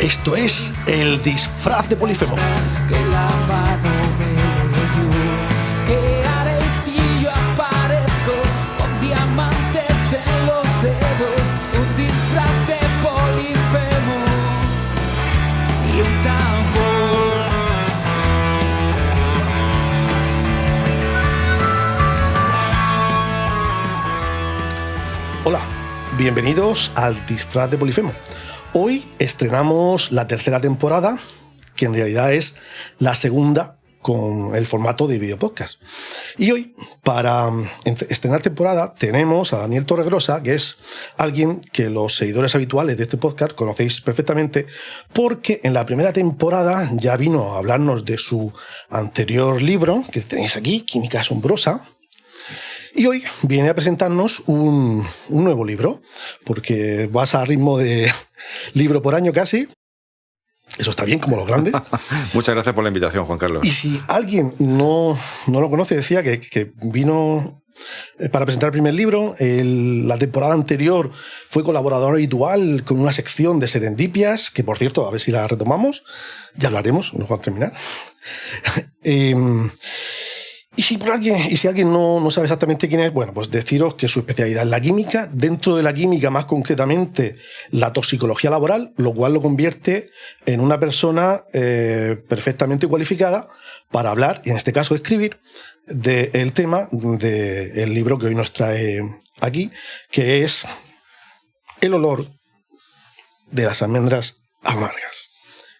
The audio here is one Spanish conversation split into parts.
Esto es El Disfraz de Polifemo. Que la mano me leyó, que arecillo aparezco con diamantes en los dedos, un disfraz de Polifemo y un tambor. Hola, bienvenidos al Disfraz de Polifemo. Hoy estrenamos la tercera temporada, que en realidad es la segunda con el formato de videopodcast. Y hoy, para estrenar temporada, tenemos a Daniel Torregrosa, que es alguien que los seguidores habituales de este podcast conocéis perfectamente, porque en la primera temporada ya vino a hablarnos de su anterior libro, que tenéis aquí, Química Asombrosa. Y hoy viene a presentarnos un nuevo libro, porque vas a ritmo de libro por año casi. Eso está bien, como los grandes. Muchas gracias por la invitación, Juan Carlos. Y si alguien no lo conoce, decía que vino para presentar el primer libro. La temporada anterior fue colaborador habitual con una sección de serendipias, que por cierto, a ver si la retomamos. Ya hablaremos, no vamos a terminar. Y si alguien no sabe exactamente quién es, bueno, pues deciros que su especialidad es la química, dentro de la química más concretamente la toxicología laboral, lo cual lo convierte en una persona perfectamente cualificada para hablar, y en este caso escribir, del tema del libro que hoy nos trae aquí, que es El olor de las almendras amargas,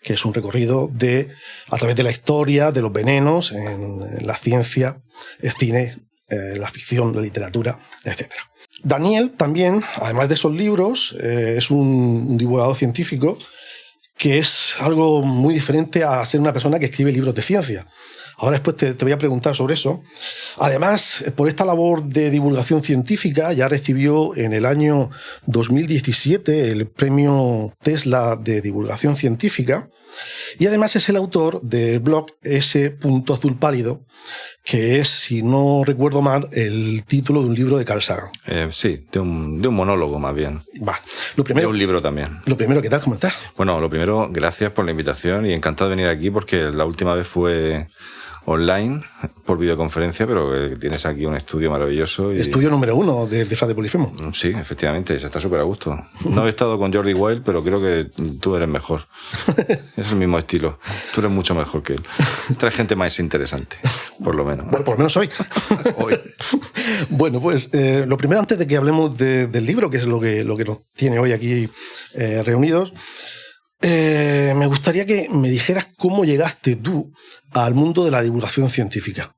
que es un recorrido a través de la historia, de los venenos, en la ciencia, el cine, la ficción, la literatura, etc. Daniel también, además de esos libros, es un divulgador científico, que es algo muy diferente a ser una persona que escribe libros de ciencia. Ahora después te voy a preguntar sobre eso. Además, por esta labor de divulgación científica, ya recibió en el año 2017 el premio Tesla de divulgación científica, y además es el autor del blog S. Azul Pálido, que es, si no recuerdo mal, el título de un libro de Carl Sagan. Sí, de un monólogo más bien. Va. Lo primero, de un libro también. Lo primero, ¿qué tal? ¿Cómo estás? Bueno, lo primero, gracias por la invitación y encantado de venir aquí porque la última vez fue online, por videoconferencia, pero tienes aquí un estudio maravilloso. Estudio número 1 del Disfraz de Polifemo. Sí, efectivamente, se está súper a gusto. No he estado con Jordi Wild, pero creo que tú eres mejor. Es el mismo estilo. Tú eres mucho mejor que él. Traes gente más interesante, por lo menos. Bueno, por lo menos hoy. Hoy. Bueno, pues lo primero, antes de que hablemos del libro, que es lo que nos tiene hoy aquí reunidos, me gustaría que me dijeras cómo llegaste tú al mundo de la divulgación científica.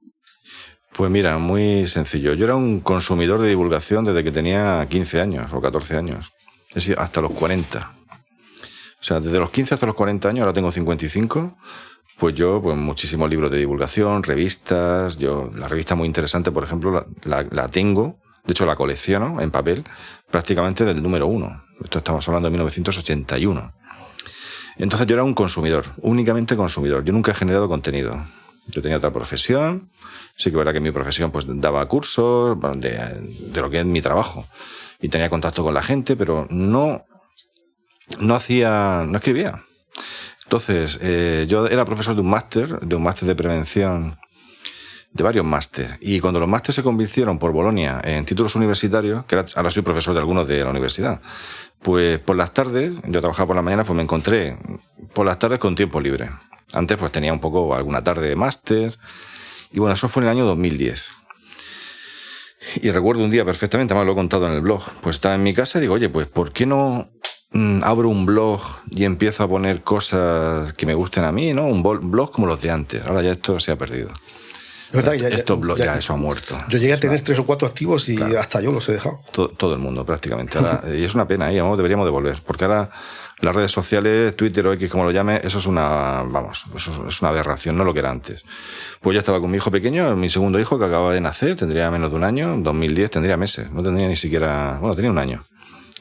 Pues mira, muy sencillo. Yo era un consumidor de divulgación desde que tenía 15 años o 14 años. Es decir, hasta los 40. O sea, desde los 15 hasta los 40 años, ahora tengo 55, pues muchísimos libros de divulgación, revistas. La revista muy interesante, por ejemplo, la tengo, de hecho la colecciono en papel, prácticamente del número 1. Esto estamos hablando de 1981. Entonces yo era un consumidor, únicamente consumidor. Yo nunca he generado contenido. Yo tenía otra profesión. Sí que es verdad que mi profesión pues daba cursos de lo que es mi trabajo. Y tenía contacto con la gente, pero no escribía. Entonces, yo era profesor de un máster de prevención, de varios másteres. Y cuando los másteres se convirtieron por Bolonia en títulos universitarios, que ahora soy profesor de algunos de la universidad, pues por las tardes, yo trabajaba por las mañanas, pues me encontré por las tardes con tiempo libre. Antes pues tenía un poco alguna tarde de máster. Y bueno, eso fue en el año 2010. Y recuerdo un día perfectamente, además lo he contado en el blog, pues estaba en mi casa y digo, oye, pues ¿por qué no abro un blog y empiezo a poner cosas que me gusten a mí, ¿no? Un blog como los de antes. Ahora ya esto se ha perdido. Es verdad, estos blogs ya eso ha muerto. Yo llegué a tener 3 o 4 activos y claro, hasta yo los he dejado. Todo el mundo, prácticamente. Ahora, y es una pena, deberíamos de volver. Porque ahora las redes sociales, Twitter o X, como lo llame, eso es una aberración, no lo que era antes. Pues ya estaba con mi hijo pequeño, mi segundo hijo, que acababa de nacer, tendría menos de un año, en 2010 tendría meses, no tendría ni siquiera, tenía un año.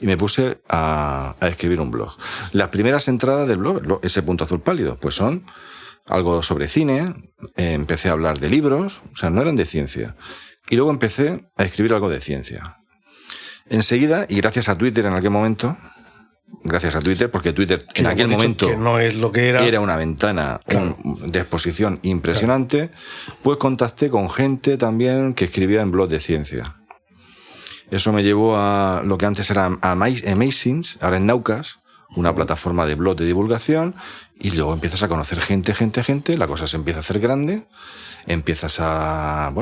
Y me puse a escribir un blog. Las primeras entradas del blog, ese punto azul pálido, pues son algo sobre cine, empecé a hablar de libros, o sea, no eran de ciencia. Y luego empecé a escribir algo de ciencia. Enseguida, y gracias a Twitter en aquel momento, gracias a Twitter, porque Twitter Que en ya aquel hemos dicho momento que no es lo que era. una ventana Claro. de exposición impresionante, pues contacté con gente también que escribía en blogs de ciencia. Eso me llevó a lo que antes era Amazings, ahora en Naucas, una plataforma de blog de divulgación, y luego empiezas a conocer gente, la cosa se empieza a hacer grande, empiezas a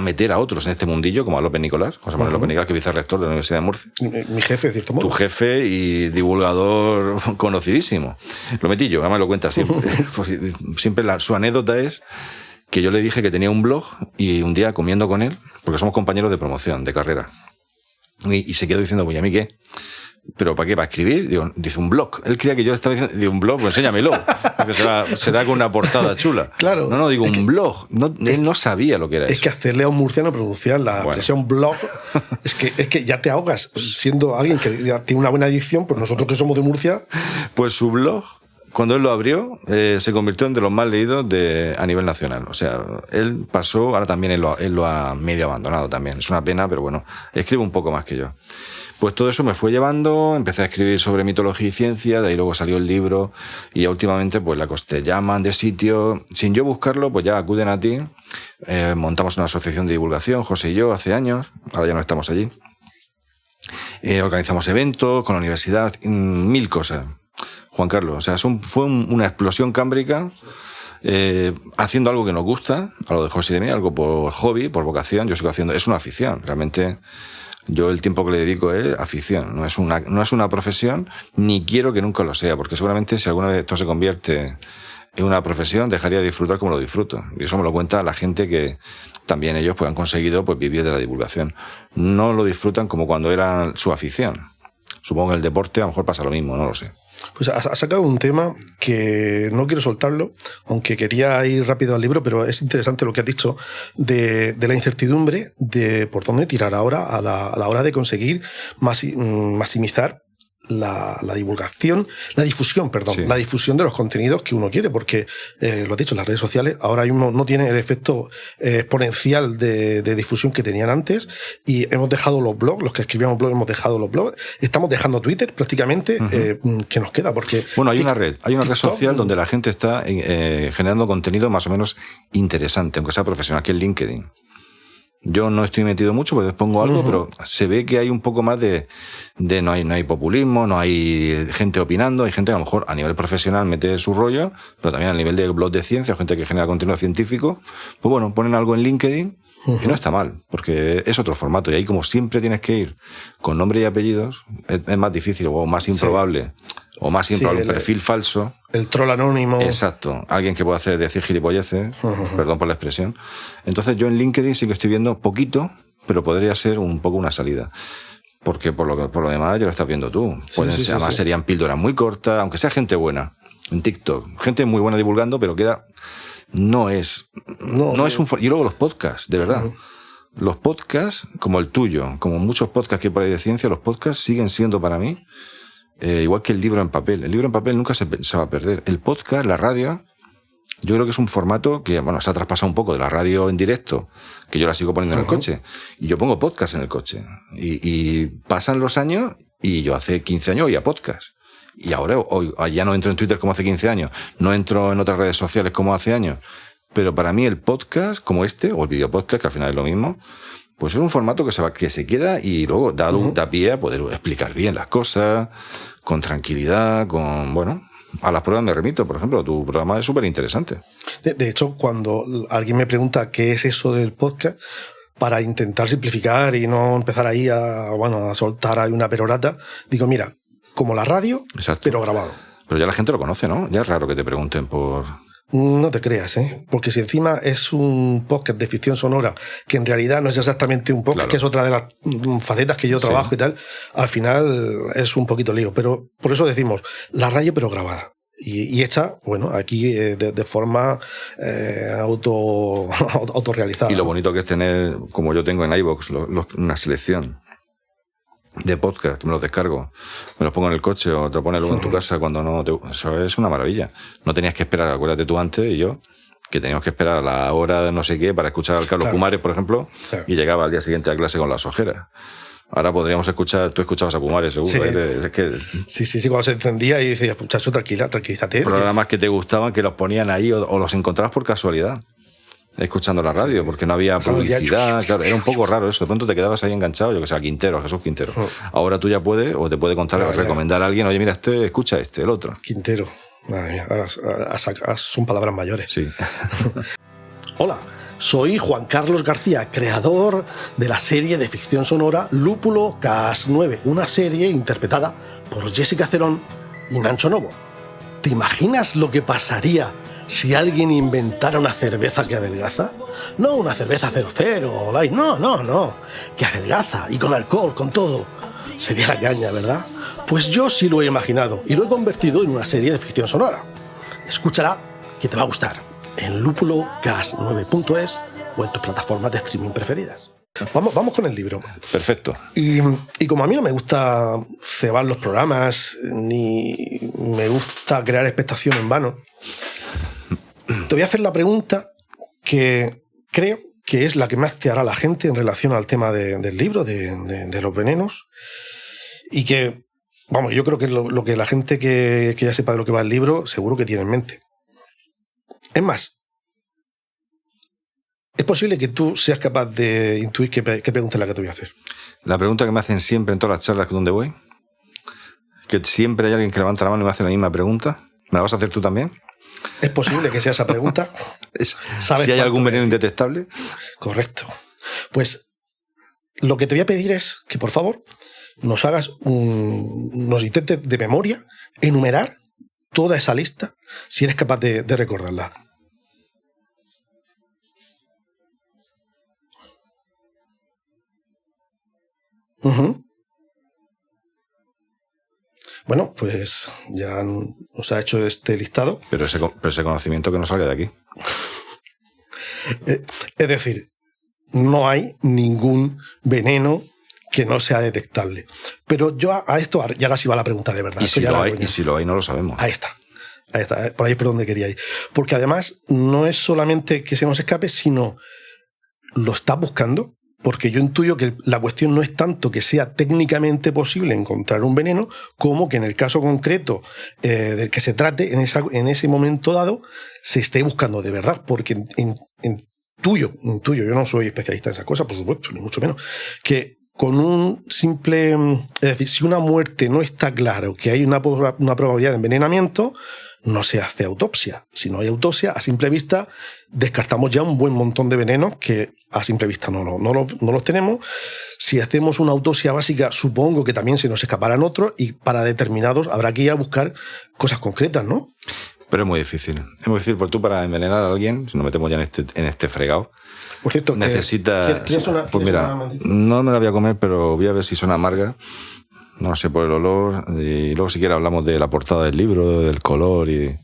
meter a otros en este mundillo, como a López Nicolás, José Manuel López Nicolás, que es vicerrector de la Universidad de Murcia. Mi jefe, de cierto modo. Tu jefe y divulgador conocidísimo. Lo metí yo, además lo cuenta siempre. Siempre su anécdota es que yo le dije que tenía un blog y un día comiendo con él, porque somos compañeros de promoción, de carrera, y se quedó diciendo, pues, ¿y a mí qué? ¿Pero para qué? ¿Para escribir? Digo, dice, un blog. Él creía que yo estaba diciendo, digo, un blog, pues enséñamelo. Dice, será con una portada chula. Claro. No, digo, un blog. No, él no sabía lo que era Es eso. que hacerle a un murciano pronunciar la expresión blog, es que ya te ahogas siendo alguien que ya tiene una buena dicción, pues nosotros que somos de Murcia. Pues su blog, cuando él lo abrió, se convirtió en de los más leídos a nivel nacional. O sea, él pasó, ahora también él lo ha medio abandonado también. Es una pena, pero bueno, escribe un poco más que yo. Pues todo eso me fue llevando, empecé a escribir sobre mitología y ciencia, de ahí luego salió el libro, y ya últimamente pues te llaman de sitio, sin yo buscarlo, pues ya acuden a ti. Montamos una asociación de divulgación, José y yo, hace años, ahora ya no estamos allí. Organizamos eventos con la universidad, 1000 cosas. Juan Carlos, o sea, fue una explosión cámbrica, haciendo algo que nos gusta, a lo de José y de mí, algo por hobby, por vocación. Yo sigo haciendo, es una afición, realmente. Yo el tiempo que le dedico es afición, no es una profesión, ni quiero que nunca lo sea, porque seguramente si alguna vez esto se convierte en una profesión, dejaría de disfrutar como lo disfruto. Y eso me lo cuenta la gente que también ellos pues han conseguido pues vivir de la divulgación. No lo disfrutan como cuando era su afición. Supongo que en el deporte a lo mejor pasa lo mismo, no lo sé. Pues ha sacado un tema que no quiero soltarlo, aunque quería ir rápido al libro, pero es interesante lo que has dicho de la incertidumbre de por dónde tirar ahora a la hora de conseguir maximizar la difusión, Sí. la difusión de los contenidos que uno quiere, porque lo has dicho, las redes sociales ahora mismo no tienen el efecto exponencial de difusión que tenían antes, y hemos dejado los blogs, los que escribíamos blogs hemos dejado los blogs, estamos dejando Twitter prácticamente, que nos queda, porque bueno, hay una red TikTok, social donde la gente está generando contenido más o menos interesante, aunque sea profesional, que es LinkedIn. Yo no estoy metido mucho, pues pongo algo, pero se ve que hay un poco más de no hay populismo, no hay gente opinando, hay gente que a lo mejor a nivel profesional mete su rollo, pero también a nivel de blog de ciencia, gente que genera contenido científico, pues bueno, ponen algo en LinkedIn y no está mal, porque es otro formato, y ahí como siempre tienes que ir con nombre y apellidos, es más difícil o más improbable, o más improbable, un perfil falso. El troll anónimo. Exacto. Alguien que pueda decir gilipolleces, perdón por la expresión. Entonces yo en LinkedIn sí que estoy viendo poquito, pero podría ser un poco una salida. Porque por lo demás ya lo estás viendo tú. Además serían píldoras muy cortas, aunque sea gente buena. En TikTok. Gente muy buena divulgando, pero queda... No es un... Y luego los podcasts, de verdad. Los podcasts, como el tuyo, como muchos podcasts que hay por ahí de ciencia, los podcasts siguen siendo para mí... igual que el libro en papel. El libro en papel nunca se va a perder. El podcast, la radio, yo creo que es un formato que, bueno, se ha traspasado un poco de la radio en directo, que yo la sigo poniendo en el coche. Y yo pongo podcast en el coche. Y pasan los años, y yo hace 15 años oía podcast. Y ahora hoy ya no entro en Twitter como hace 15 años, no entro en otras redes sociales como hace años. Pero para mí el podcast como este, o el videopodcast, que al final es lo mismo, pues es un formato que se queda y luego da pie a poder explicar bien las cosas, con tranquilidad, a las pruebas me remito, por ejemplo, tu programa es súper interesante. De hecho, cuando alguien me pregunta qué es eso del podcast, para intentar simplificar y no empezar ahí a soltar ahí una perorata, digo, mira, como la radio, Exacto. Pero grabado. Pero ya la gente lo conoce, ¿no? Ya es raro que te pregunten por... No te creas, ¿eh? Porque si encima es un podcast de ficción sonora, que en realidad no es exactamente un podcast, Claro. que es otra de las facetas que yo trabajo y tal, al final es un poquito lío. Pero por eso decimos, la radio pero grabada. Y hecha, bueno, aquí de forma autorrealizada. Y lo bonito que es tener, como yo tengo en iVoox, una selección de podcast que me los descargo, me los pongo en el coche o te lo pones luego en tu casa cuando no te... Eso es una maravilla. No tenías que esperar, acuérdate tú antes y yo, que teníamos que esperar a la hora de no sé qué para escuchar al Carlos Pumares, por ejemplo, y llegaba al día siguiente a clase con las ojeras. Ahora podríamos escuchar, tú escuchabas a Pumares, seguro. Sí. Es que Sí, cuando se encendía y decías, muchacho, tranquilízate. programas que te gustaban, que los ponían ahí o los encontrabas por casualidad, escuchando la radio, porque no había publicidad. Claro, era un poco raro eso. De pronto te quedabas ahí enganchado, yo que sé, a Quintero, a Jesús Quintero. Ahora tú ya puedes, o te puede contar, recomendar a alguien, oye, mira, escucha el otro. Quintero. Madre mía, ahora son palabras mayores. Sí. Hola, soy Juan Carlos García, creador de la serie de ficción sonora Lúpulo Cas9, una serie interpretada por Jessica Cerón y Nacho Novo. ¿Te imaginas lo que pasaría si alguien inventara una cerveza que adelgaza? No una cerveza 00 o light, no, que adelgaza y con alcohol, con todo. Sería la caña, ¿verdad? Pues yo sí lo he imaginado y lo he convertido en una serie de ficción sonora. Escúchala, que te va a gustar, en lupulocas9.es o en tus plataformas de streaming preferidas. Vamos con el libro. Perfecto. Y como a mí no me gusta cebar los programas, ni me gusta crear expectación en vano, te voy a hacer la pregunta que creo que es la que más te hará la gente en relación al tema del libro, de los venenos, y que, vamos, yo creo que es lo que la gente que ya sepa de lo que va el libro seguro que tiene en mente. Es más, es posible que tú seas capaz de intuir qué pregunta es la que te voy a hacer. La pregunta que me hacen siempre en todas las charlas donde voy, que siempre hay alguien que levanta la mano y me hace la misma pregunta. ¿Me la vas a hacer tú también? Es posible que sea esa pregunta. ¿Sabes si hay algún veneno indetectable? Correcto. Pues lo que te voy a pedir es que, por favor, nos hagas nos intentes de memoria enumerar toda esa lista, si eres capaz de recordarla. Uh-huh. Bueno, pues ya nos ha hecho este listado. Pero ese conocimiento que no salga de aquí. Es decir, no hay ningún veneno que no sea detectable. Pero yo a esto, y ahora sí va la pregunta de verdad. Y si lo hay, no lo sabemos. Ahí está. Por ahí es por donde quería ir. Porque además no es solamente que se nos escape, sino lo estás buscando. Porque yo intuyo que la cuestión no es tanto que sea técnicamente posible encontrar un veneno, como que en el caso concreto del que se trate, en ese momento dado, se esté buscando de verdad. Porque intuyo, yo no soy especialista en esas cosas, por supuesto, ni mucho menos, que con un simple... Es decir, si una muerte no está claro que hay una probabilidad de envenenamiento, no se hace autopsia. Si no hay autopsia, a simple vista descartamos ya un buen montón de venenos que a simple vista no los tenemos. Si hacemos una autopsia básica, supongo que también se nos escaparán otros y para determinados habrá que ir a buscar cosas concretas, ¿no? Pero es muy difícil. Es muy difícil porque tú para envenenar a alguien, si nos metemos ya en este fregado, por cierto, necesitas... Pues mira, no me la voy a comer, pero voy a ver si son amargas. No sé, por el olor. Y luego si quieres hablamos de la portada del libro, del color y...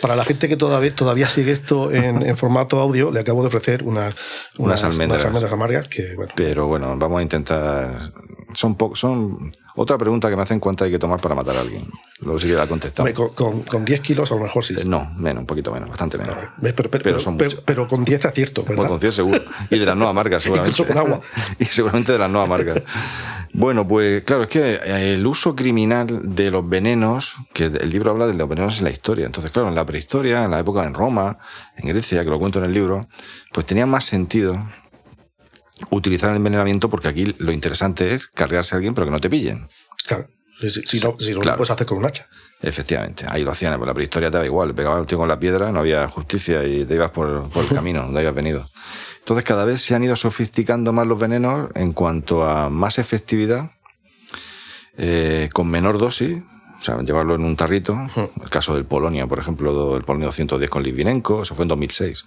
Para la gente que todavía sigue esto en formato audio, le acabo de ofrecer unas almendras amargas que, bueno. Pero bueno, vamos a intentar... Son otra pregunta que me hacen: ¿cuánto hay que tomar para matar a alguien? Luego sí que la contestamos. Con 10 kilos a lo mejor sí. No, menos, un poquito menos, bastante menos. Pero con 10 acierto, ¿verdad? Bueno, con 10 seguro. Y de las no amargas, seguramente. Incluso con agua. Y seguramente de las no amargas. Bueno, pues claro, es que el uso criminal de los venenos, que el libro habla de los venenos en la historia. Entonces, claro, en la prehistoria, en la época en Roma, en Grecia, que lo cuento en el libro, pues tenía más sentido utilizar el envenenamiento, porque aquí lo interesante es cargarse a alguien pero que no te pillen. Claro, si no lo puedes hacer con un hacha. Efectivamente, ahí lo hacían, pues la prehistoria te daba igual, le pegaba al tío con la piedra, no había justicia y te ibas por el camino donde habías venido. Entonces cada vez se han ido sofisticando más los venenos en cuanto a más efectividad, con menor dosis, o sea, llevarlo en un tarrito. El caso del polonio, por ejemplo, el polonio 210 con Litvinenko, eso fue en 2006,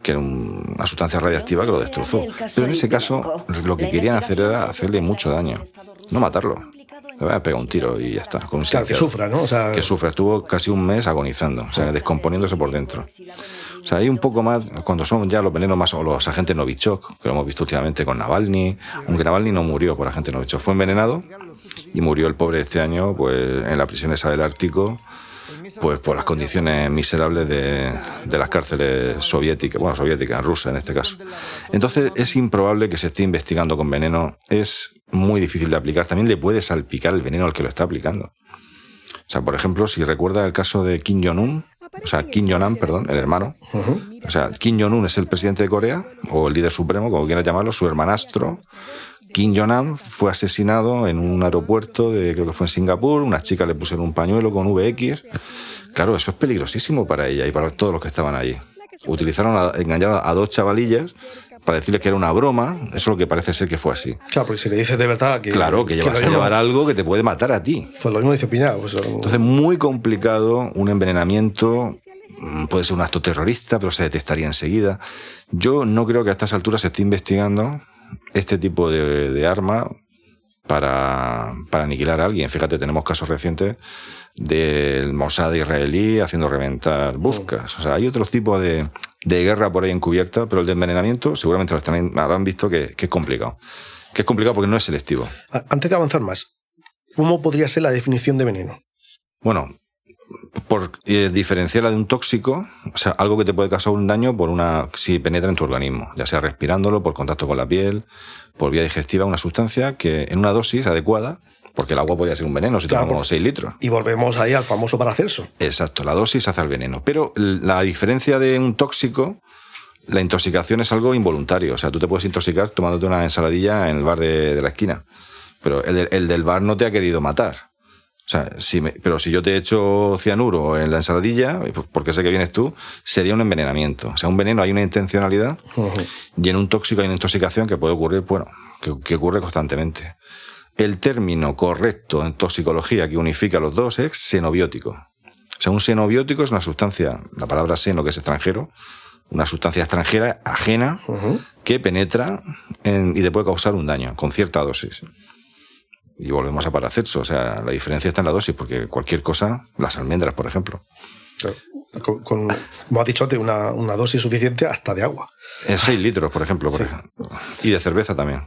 que era una sustancia radiactiva que lo destrozó. Pero en ese caso lo que querían hacer era hacerle mucho daño, no matarlo. Le voy a pegar un tiro y ya está. Con un claro, que sufra, ¿no? O sea, que sufra. Estuvo casi un mes agonizando, o sea, descomponiéndose por dentro. O sea, hay un poco más, cuando son ya los venenos más, o los agentes Novichok, que lo hemos visto últimamente con Navalny, aunque Navalny no murió por agente Novichok, fue envenenado y murió el pobre este año pues en la prisión esa del Ártico, pues por las condiciones miserables de las cárceles soviéticas, rusas en este caso. Entonces es improbable que se esté investigando con veneno, es muy difícil de aplicar. También le puede salpicar el veneno al que lo está aplicando. O sea, por ejemplo, si recuerda el caso de Kim Jong-un, o sea, Kim Jong-un, perdón, el hermano. O sea, Kim Jong-un es el presidente de Corea, o el líder supremo, como quieras llamarlo, su hermanastro. Kim Jong-un fue asesinado en un aeropuerto creo que fue en Singapur, unas chicas le pusieron un pañuelo con VX. Claro, eso es peligrosísimo para ella y para todos los que estaban allí. Engañaron a 2 chavalillas para decirles que era una broma. Eso es lo que parece ser que fue así. Claro, porque si le dices de verdad que... Claro, que llevas a llevar algo que te puede matar a ti. Pues lo mismo dice Piñao. Pues, entonces, muy complicado, un envenenamiento, puede ser un acto terrorista, pero se detectaría enseguida. Yo no creo que a estas alturas se esté investigando este tipo de arma para aniquilar a alguien. Fíjate, tenemos casos recientes del Mossad israelí haciendo reventar buscas. O sea, hay otros tipos de guerra por ahí encubierta, pero el de envenenamiento seguramente habrán visto que es complicado. Que es complicado porque no es selectivo. Antes de avanzar más, ¿cómo podría ser la definición de veneno? Bueno, por diferenciarla de un tóxico, o sea, algo que te puede causar un daño si penetra en tu organismo, ya sea respirándolo, por contacto con la piel, por vía digestiva, una sustancia que en una dosis adecuada, porque el agua podría ser un veneno si tomamos 6 litros. Y volvemos ahí al famoso Paracelso. Exacto, la dosis hace el veneno. Pero la diferencia de un tóxico, la intoxicación es algo involuntario. O sea, tú te puedes intoxicar tomándote una ensaladilla en el bar de la esquina, pero el del bar no te ha querido matar. O sea, pero si yo te echo cianuro en la ensaladilla, porque sé que vienes tú, sería un envenenamiento. O sea, un veneno hay una intencionalidad y en un tóxico hay una intoxicación que puede ocurrir, bueno, que ocurre constantemente. El término correcto en toxicología que unifica los dos es xenobiótico. O sea, un xenobiótico es una sustancia, la palabra xeno, que es extranjero, una sustancia extranjera, ajena, que penetra y te puede causar un daño con cierta dosis. Y volvemos a Paracelso, o sea, la diferencia está en la dosis, porque cualquier cosa, las almendras, por ejemplo. Claro. Como has dicho antes, una dosis suficiente hasta de agua. En 6 litros, por ejemplo. Y de cerveza también.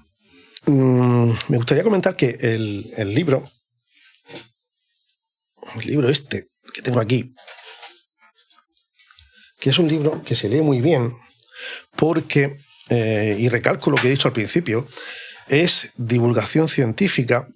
Me gustaría comentar que el libro este que tengo aquí, que es un libro que se lee muy bien porque, y recalco lo que he dicho al principio, es divulgación científica.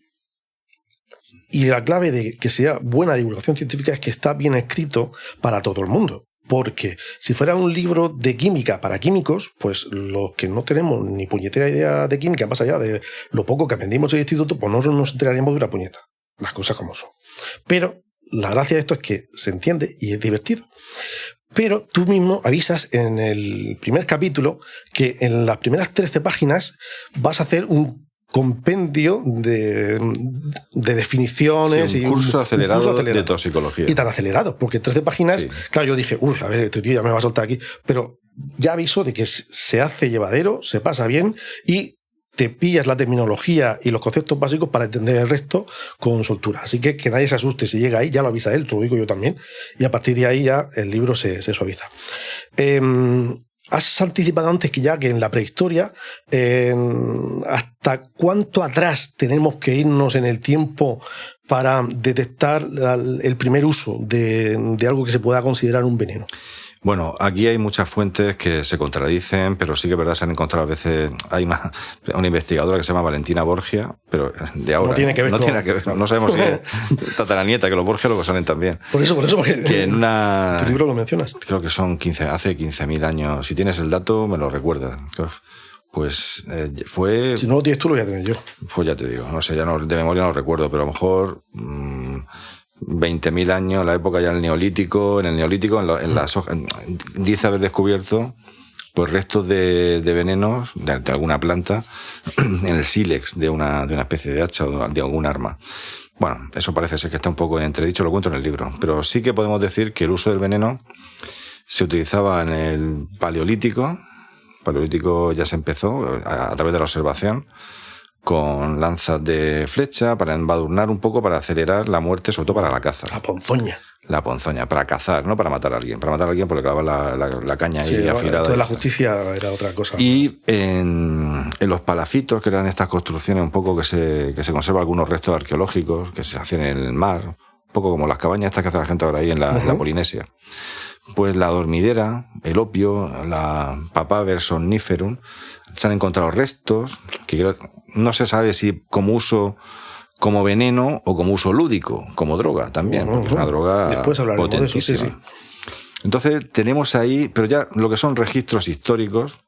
Y la clave de que sea buena divulgación científica es que está bien escrito para todo el mundo. Porque si fuera un libro de química para químicos, pues los que no tenemos ni puñetera idea de química, más allá de lo poco que aprendimos en el instituto, pues no nos enteraríamos de una puñeta. Las cosas como son. Pero la gracia de esto es que se entiende y es divertido. Pero tú mismo avisas en el primer capítulo que en las primeras 13 páginas vas a hacer un compendio de definiciones. Sí, un curso acelerado de toxicología. Y tan acelerado, porque 13 páginas, sí. Claro, yo dije, a ver, este tío ya me va a soltar aquí, pero ya aviso de que se hace llevadero, se pasa bien y te pillas la terminología y los conceptos básicos para entender el resto con soltura. Así que nadie se asuste, si llega ahí, ya lo avisa él, te lo digo yo también, y a partir de ahí ya el libro se suaviza. Has anticipado antes que en la prehistoria, ¿hasta cuánto atrás tenemos que irnos en el tiempo para detectar el primer uso de algo que se pueda considerar un veneno? Bueno, aquí hay muchas fuentes que se contradicen, pero sí que es verdad, se han encontrado a veces. Hay una investigadora que se llama Valentina Borgia, pero de ahora. No tiene que ver. No tiene que ver. No sabemos si es tataranieta, que los Borgia luego salen también. Por eso, porque que en tu libro lo mencionas. Creo que son hace 15.000 años. Si tienes el dato, me lo recuerdas. Pues fue. Si no lo tienes tú, lo voy a tener yo. Pues ya te digo, no sé, ya no, de memoria no lo recuerdo, pero a lo mejor. 20.000 años, la época ya del Neolítico. En el Neolítico, en las hojas, dice haber descubierto pues restos de venenos de alguna planta en el sílex de una especie de hacha o de algún arma. Bueno, eso parece ser que está un poco en entredicho, lo cuento en el libro, pero sí que podemos decir que el uso del veneno se utilizaba en el Paleolítico. El Paleolítico ya se empezó a través de la observación, con lanzas de flecha para embadurnar un poco, para acelerar la muerte, sobre todo para la caza. La ponzoña, para cazar, no para matar a alguien. Para matar a alguien porque clavaban la caña ahí afilada. Entonces la justicia era otra cosa. Y en los palafitos, que eran estas construcciones un poco que se conservan algunos restos arqueológicos que se hacían en el mar, un poco como las cabañas estas que hace la gente ahora ahí en la Polinesia. Pues la dormidera, el opio, la Papaver somniferum, se han encontrado restos que no se sabe si como uso como veneno o como uso lúdico, como droga también, porque es una droga potentísima. De eso, sí. Entonces tenemos ahí, pero ya lo que son registros históricos,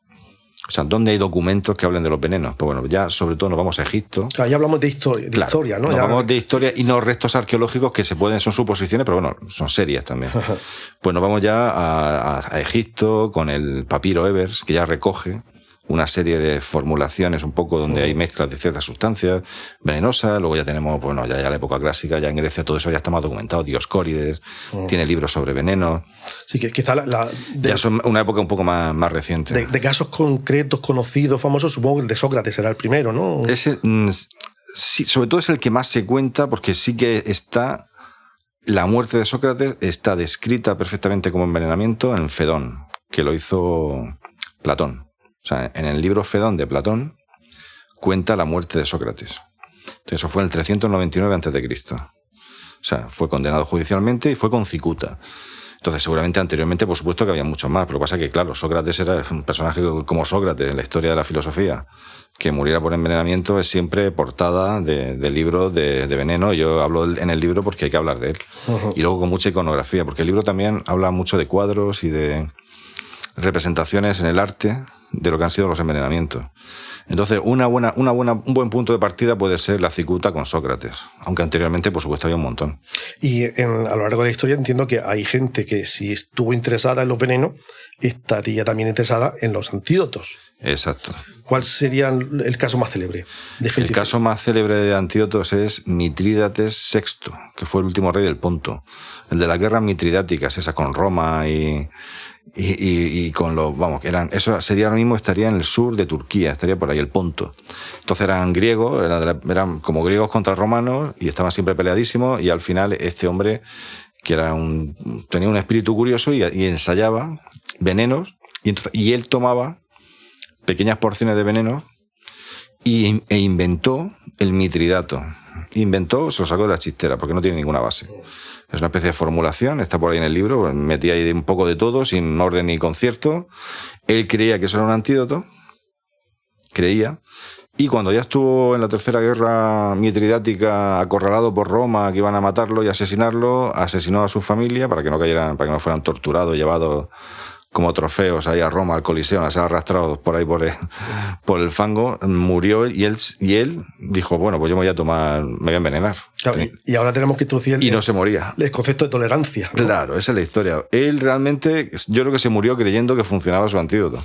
o sea, ¿dónde hay documentos que hablen de los venenos? Pues bueno, ya sobre todo nos vamos a Egipto. Claro, ya hablamos de historia, ¿no? Nos vamos de historia y no restos arqueológicos que son suposiciones, pero bueno, son serias también. Pues nos vamos ya a Egipto con el papiro Ebers, que ya recoge una serie de formulaciones un poco donde hay mezclas de ciertas sustancias venenosas. Luego ya tenemos, bueno, ya la época clásica, ya en Grecia todo eso ya está más documentado. Dioscórides tiene libros sobre veneno. Sí, que quizá ya son una época un poco más reciente. De casos concretos, conocidos, famosos, supongo que el de Sócrates será el primero, ¿no? Ese, sí, sobre todo es el que más se cuenta, porque sí que está... La muerte de Sócrates está descrita perfectamente como envenenamiento en Fedón, que lo hizo Platón. O sea, en el libro Fedón de Platón cuenta la muerte de Sócrates. Entonces, eso fue en el 399 a.C. O sea, fue condenado judicialmente y fue con cicuta. Entonces, seguramente anteriormente, por supuesto que había muchos más, pero pasa que, claro, Sócrates era un personaje como Sócrates en la historia de la filosofía. Que muriera por envenenamiento es siempre portada de libros de veneno. Yo hablo en el libro porque hay que hablar de él. Y luego con mucha iconografía, porque el libro también habla mucho de cuadros y de representaciones en el arte de lo que han sido los envenenamientos. Entonces, un buen punto de partida puede ser la cicuta con Sócrates, aunque anteriormente, por supuesto, había un montón. Y a lo largo de la historia entiendo que hay gente que, si estuvo interesada en los venenos, estaría también interesada en los antídotos. Exacto. ¿Cuál sería el caso más célebre de gente? El caso más célebre de antídotos es Mitrídates VI, que fue el último rey del Ponto. El de las guerras mitridáticas, esas con Roma y con los, vamos, que eran, eso sería ahora mismo, estaría en el sur de Turquía, estaría por ahí el Ponto. Entonces eran griegos, eran como griegos contra romanos y estaban siempre peleadísimos, y al final este hombre, que tenía un espíritu curioso y ensayaba venenos, y él tomaba pequeñas porciones de veneno e inventó el mitridato. Se lo sacó de la chistera, porque no tiene ninguna base. Es una especie de formulación, está por ahí en el libro, metí ahí un poco de todo, sin orden ni concierto. Él creía que eso era un antídoto, y cuando ya estuvo en la tercera guerra mitridática, acorralado por Roma, que iban a matarlo y asesinarlo, asesinó a su familia para que no fueran torturados, llevados como trofeos ahí a Roma, al Coliseo, a ser arrastrados por ahí por el fango. Murió y él dijo, bueno, pues yo me voy a envenenar. Claro, y ahora tenemos que introducir y no se moría. El concepto de tolerancia, ¿no? Claro, esa es la historia. Él realmente, yo creo que se murió creyendo que funcionaba su antídoto.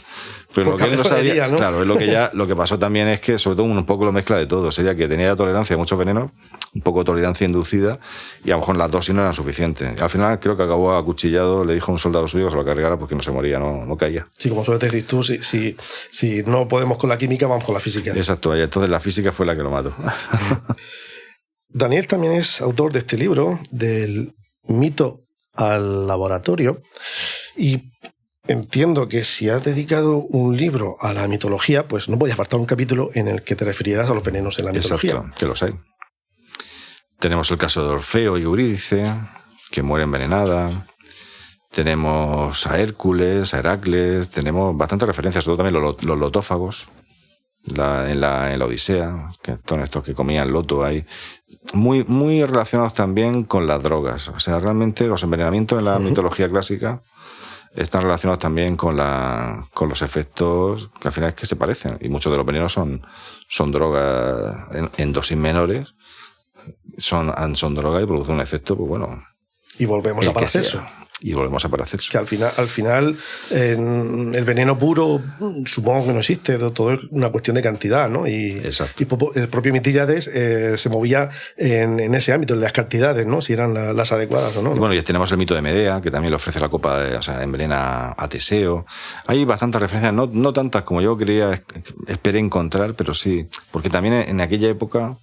Pero porque lo que él no sabía, ¿no? Claro, lo que pasó también es que, sobre todo, un poco lo mezcla de todo. Sería que tenía tolerancia a muchos venenos, un poco tolerancia inducida, y a lo mejor las dosis no eran suficientes. Al final creo que acabó acuchillado, le dijo a un soldado suyo que se lo cargara porque no se moría, no caía. Sí, como suele decir tú, si no podemos con la química, vamos con la física. Exacto, y entonces la física fue la que lo mató. Daniel también es autor de este libro, del mito al laboratorio, y entiendo que si has dedicado un libro a la mitología, pues no podía faltar un capítulo en el que te refirieras a los venenos en la mitología. Exacto, que los hay. Tenemos el caso de Orfeo y Eurídice, que muere envenenada. Tenemos a Heracles, tenemos bastantes referencias, sobre todo también los lotófagos, en la Odisea, que son estos que comían loto ahí. Muy, muy relacionados también con las drogas. O sea, realmente los envenenamientos en la mitología clásica están relacionados también con los efectos que al final es que se parecen. Y muchos de los venenos son drogas en dosis menores, son drogas y producen un efecto, pues bueno. Y volvemos a Paracelso. Y volvemos a Paracelso. Que al final el veneno puro supongo que no existe, todo es una cuestión de cantidad, ¿no? Y el propio Mitrídates se movía en ese ámbito, en las cantidades, ¿no? Si eran las adecuadas o no. Y bueno, y tenemos el mito de Medea, que también le ofrece la copa, o sea, envenena a Teseo. Hay bastantes referencias, no tantas como yo esperé encontrar, pero sí, porque también en aquella época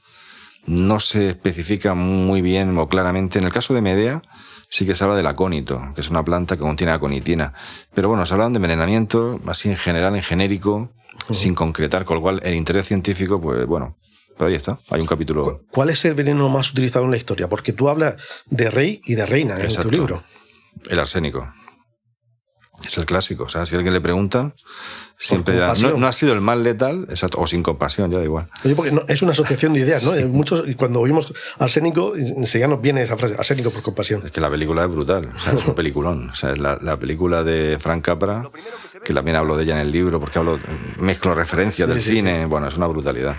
no se especifica muy bien o claramente. En el caso de Medea, sí que se habla del acónito, que es una planta que contiene aconitina. Pero bueno, se hablan de envenenamiento, así en general, en genérico, sin concretar, con lo cual el interés científico, pues bueno, pero ahí está, hay un capítulo. ¿Cuál es el veneno más utilizado en la historia? Porque tú hablas de rey y de reina en tu libro. El arsénico. Es el clásico. O sea, si a alguien le preguntan, siempre dirán, no ha sido el más letal, exacto, o sin compasión, ya da igual. Oye, porque no, es una asociación de ideas, ¿no? Muchos, y cuando oímos arsénico, enseguida nos viene esa frase, arsénico por compasión. Es que la película es brutal, o sea, es un peliculón. O sea, es la película de Frank Capra, que también hablo de ella en el libro, porque mezclo referencias del cine, bueno, es una brutalidad.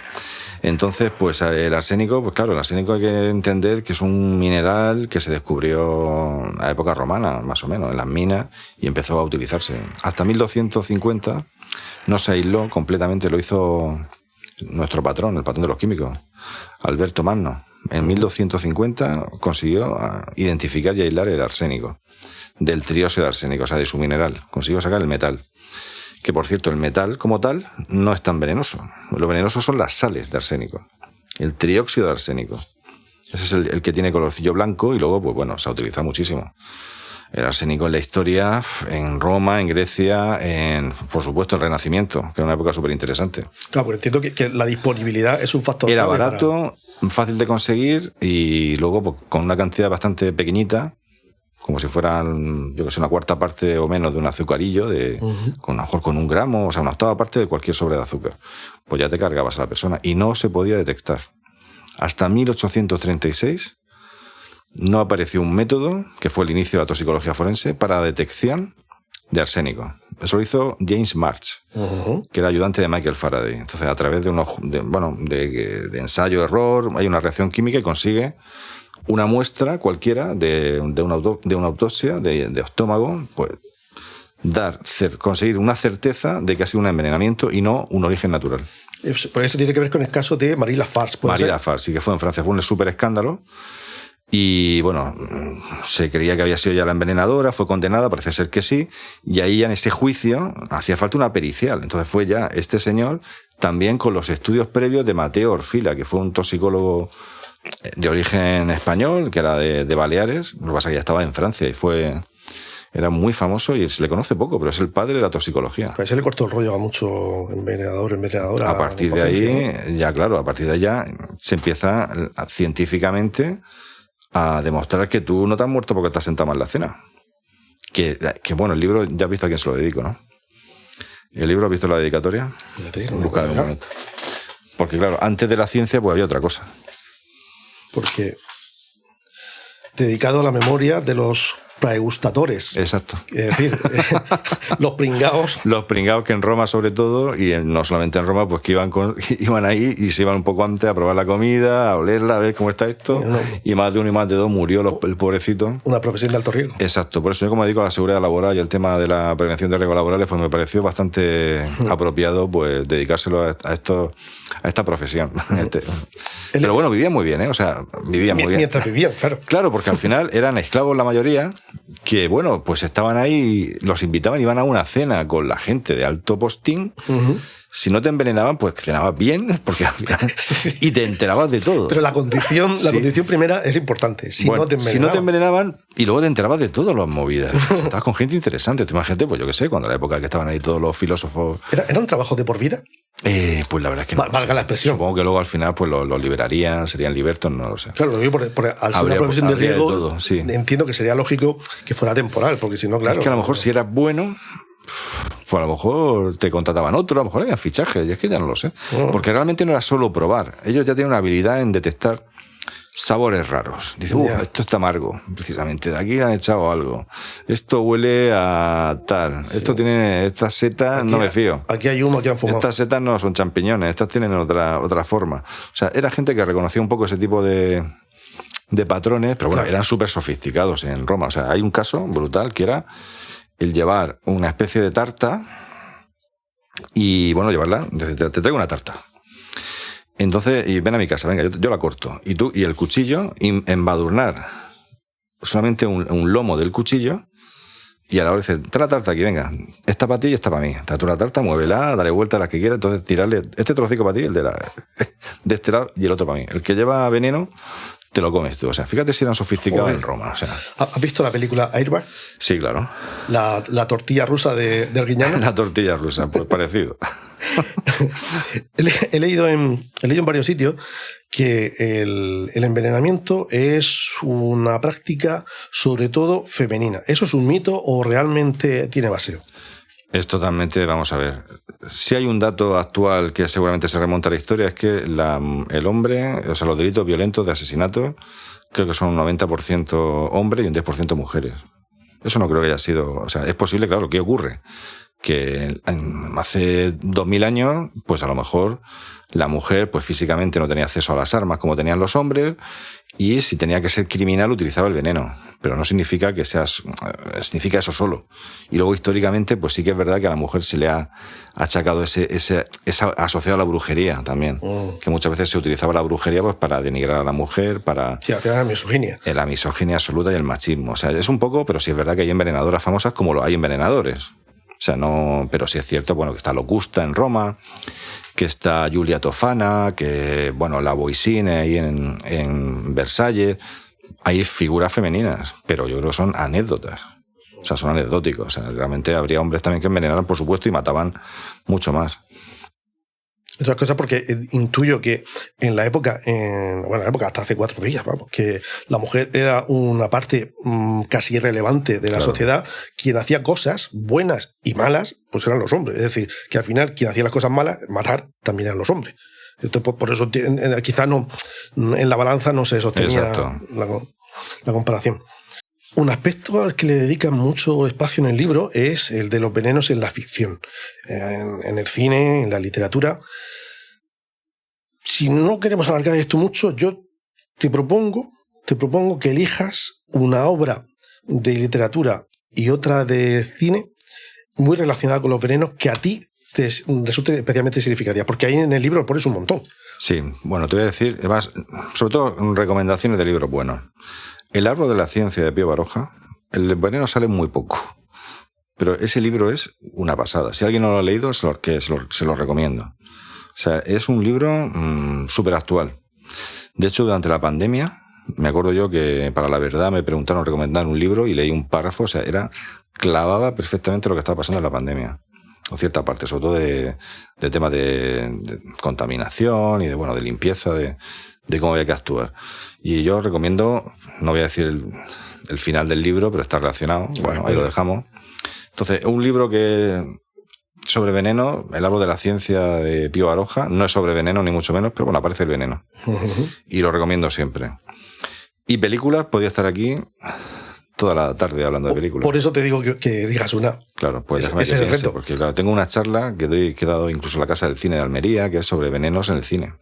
Entonces, pues el arsénico, pues claro, el arsénico hay que entender que es un mineral que se descubrió a la época romana, más o menos, en las minas, y empezó a utilizarse. Hasta 1250 no se aisló completamente, lo hizo nuestro patrón, el patrón de los químicos, Alberto Magno. En 1250 consiguió identificar y aislar el arsénico, del trióxido de arsénico, o sea, de su mineral. Consiguió sacar el metal. Que, por cierto, el metal como tal no es tan venenoso. Lo venenoso son las sales de arsénico. El trióxido de arsénico. Ese es el que tiene colorcillo blanco y luego, pues bueno, se ha utilizado muchísimo. El arsénico en la historia, en Roma, en Grecia, por supuesto, el Renacimiento, que era una época súper interesante. Claro, porque entiendo que la disponibilidad es un factor. Era barato, fácil de conseguir y luego pues, con una cantidad bastante pequeñita, como si fueran, yo que sé, una cuarta parte o menos de un azucarillo, con, a lo mejor con 1 gramo, o sea, una octava parte de cualquier sobre de azúcar. Pues ya te cargabas a la persona y no se podía detectar. Hasta 1836 no apareció un método, que fue el inicio de la toxicología forense, para la detección de arsénico. Eso lo hizo James March, que era ayudante de Michael Faraday. Entonces, a través de ensayo-error, hay una reacción química y consigue una muestra cualquiera de una autopsia de estómago, pues conseguir una certeza de que ha sido un envenenamiento y no un origen natural. Por eso tiene que ver con el caso de Marie Lafarge. Marie Lafarge, sí, que fue en Francia, fue un súper escándalo. Y bueno, se creía que había sido ya la envenenadora, fue condenada, parece ser que sí, y ahí ya en ese juicio hacía falta una pericial. Entonces fue ya este señor, también con los estudios previos de Mateo Orfila, que fue un toxicólogo de origen español, que era de Baleares. Lo que pasa es que ya estaba en Francia y era muy famoso y se le conoce poco, pero es el padre de la toxicología. Pues se le cortó el rollo a mucho envenenadora. A partir de ahí, ya claro, a partir de ahí ya se empieza científicamente a demostrar que tú no te has muerto porque te has sentado mal en la cena. Que bueno, el libro, ya has visto a quién se lo dedico, ¿no? ¿El libro has visto la dedicatoria? Ya te digo, Búscala un momento. Porque claro, antes de la ciencia pues había otra cosa. Porque dedicado a la memoria de los praegustadores. Exacto. Es decir, los pringaos. Los pringaos que en Roma sobre todo, y no solamente en Roma, pues que iban ahí y se iban un poco antes a probar la comida, a olerla, a ver cómo está esto, y más de uno y más de dos murió el pobrecito. Una profesión de alto riesgo. Exacto, por eso yo como me dedico a la seguridad laboral y al tema de la prevención de riesgos laborales, pues me pareció bastante apropiado pues dedicárselo a esta profesión. Pero bueno, vivían muy bien, ¿eh? O sea, vivían muy bien. Mientras vivían, claro. Claro, porque al final eran esclavos la mayoría, que bueno, pues estaban ahí, los invitaban, iban a una cena con la gente de alto postín. Si no te envenenaban, pues cenabas bien, porque al final, y te enterabas de todo. Pero la condición primera es importante. Si no te envenenaban, y luego te enterabas de todas las movidas. Estabas con gente interesante. Tú imagínate, pues yo qué sé, cuando la época que estaban ahí todos los filósofos. ¿Era un trabajo de por vida? Pues la verdad es que no. Valga la expresión. Supongo que luego al final pues los liberarían, serían libertos, no lo sé. Claro, lo digo al ser una profesión de riesgo, todo, sí. Entiendo que sería lógico que fuera temporal, porque si no, claro. Es que a lo mejor si eras bueno, pues a lo mejor te contrataban otro, a lo mejor había fichajes, y es que ya no lo sé. Porque realmente no era solo probar. Ellos ya tienen una habilidad en detectar sabores raros. Dice, esto está amargo, precisamente. De aquí han echado algo. Esto huele a tal. Sí. Esto tiene estas setas, no me fío. Aquí hay humo que han fumado. Estas setas no son champiñones, estas tienen otra forma. O sea, era gente que reconocía un poco ese tipo de patrones, pero bueno, eran súper sofisticados en Roma. O sea, hay un caso brutal que era el llevar una especie de tarta y, bueno, llevarla, te traigo una tarta. Entonces, y ven a mi casa, venga, yo la corto. Y tú, y el cuchillo, embadurnar solamente un lomo del cuchillo, y a la hora dices, trae la tarta aquí, venga, esta para ti y esta para mí. Trae tú la tarta, muévela, dale vuelta a las que quieras, entonces tirarle este trocico para ti, el de este lado, y el otro para mí. El que lleva veneno, te lo comes tú. O sea, fíjate si eran sofisticados Joder. en Roma. O sea, ¿Has visto la película Airbag? sí, claro. La tortilla rusa de Arguiñano. La tortilla rusa, pues parecido. He leído en varios sitios que el envenenamiento es una práctica sobre todo femenina. ¿Eso es un mito o realmente tiene base? Es totalmente, vamos a ver, si hay un dato actual que seguramente se remonta a la historia, es que el hombre, o sea, los delitos violentos de asesinato, creo que son un 90% hombres y un 10% mujeres. Eso no creo que haya sido, o sea, es posible, claro, ¿qué ocurre? Que hace 2000 años, pues a lo mejor la mujer pues físicamente no tenía acceso a las armas como tenían los hombres, y si tenía que ser criminal utilizaba el veneno, pero no significa que significa eso solo. Y luego históricamente pues sí que es verdad que a la mujer se le ha achacado esa asociado a la brujería también, que muchas veces se utilizaba la brujería pues para denigrar a la mujer, para... Sí, al final la misoginia. La misoginia absoluta y el machismo. O sea, es un poco, pero sí es verdad que hay envenenadoras famosas como lo hay envenenadores. O sea, no, pero sí es cierto, bueno, que está Locusta en Roma, que está Giulia Tofana, que, bueno, la Boissine ahí en Versalles. Hay figuras femeninas, pero yo creo que son anécdotas. O sea, son anecdóticos. O sea, realmente habría hombres también que envenenaran, por supuesto, y mataban mucho más. Otras cosas porque intuyo que en la época hasta hace 4 días, vamos, que la mujer era una parte casi irrelevante de la Claro. sociedad. Quien hacía cosas buenas y malas, pues eran los hombres. Es decir, que al final quien hacía las cosas malas, matar, también eran los hombres. Entonces, por eso quizás no, en la balanza no se sostenía Exacto. la comparación. Un aspecto al que le dedican mucho espacio en el libro es el de los venenos en la ficción, en el cine, en la literatura. Si no queremos alargar esto mucho, yo te propongo que elijas una obra de literatura y otra de cine muy relacionada con los venenos que a ti te resulte especialmente significativa, porque ahí en el libro pones un montón. Sí, bueno, te voy a decir, además, sobre todo recomendaciones de libros buenos. El árbol de la ciencia de Pío Baroja, el veneno sale muy poco, pero ese libro es una pasada. Si alguien no lo ha leído, se lo recomiendo. O sea, es un libro súper actual. De hecho, durante la pandemia, me acuerdo yo que para La Verdad me preguntaron recomendar un libro y leí un párrafo, o sea, clavaba perfectamente lo que estaba pasando en la pandemia. O cierta parte, sobre todo de temas de contaminación y de limpieza, de cómo había que actuar. Y yo recomiendo, no voy a decir el final del libro, pero está relacionado. Bueno, ahí lo dejamos. Entonces, un libro que sobre veneno, El árbol de la ciencia de Pío Baroja, no es sobre veneno ni mucho menos, pero bueno, aparece el veneno. Y lo recomiendo siempre. Y películas, podía estar aquí toda la tarde hablando de películas. Por eso te digo que digas una. Claro, pues déjame Ese que es el piense, reto. porque claro, tengo una charla que he dado incluso en la Casa del Cine de Almería, que es sobre venenos en el cine.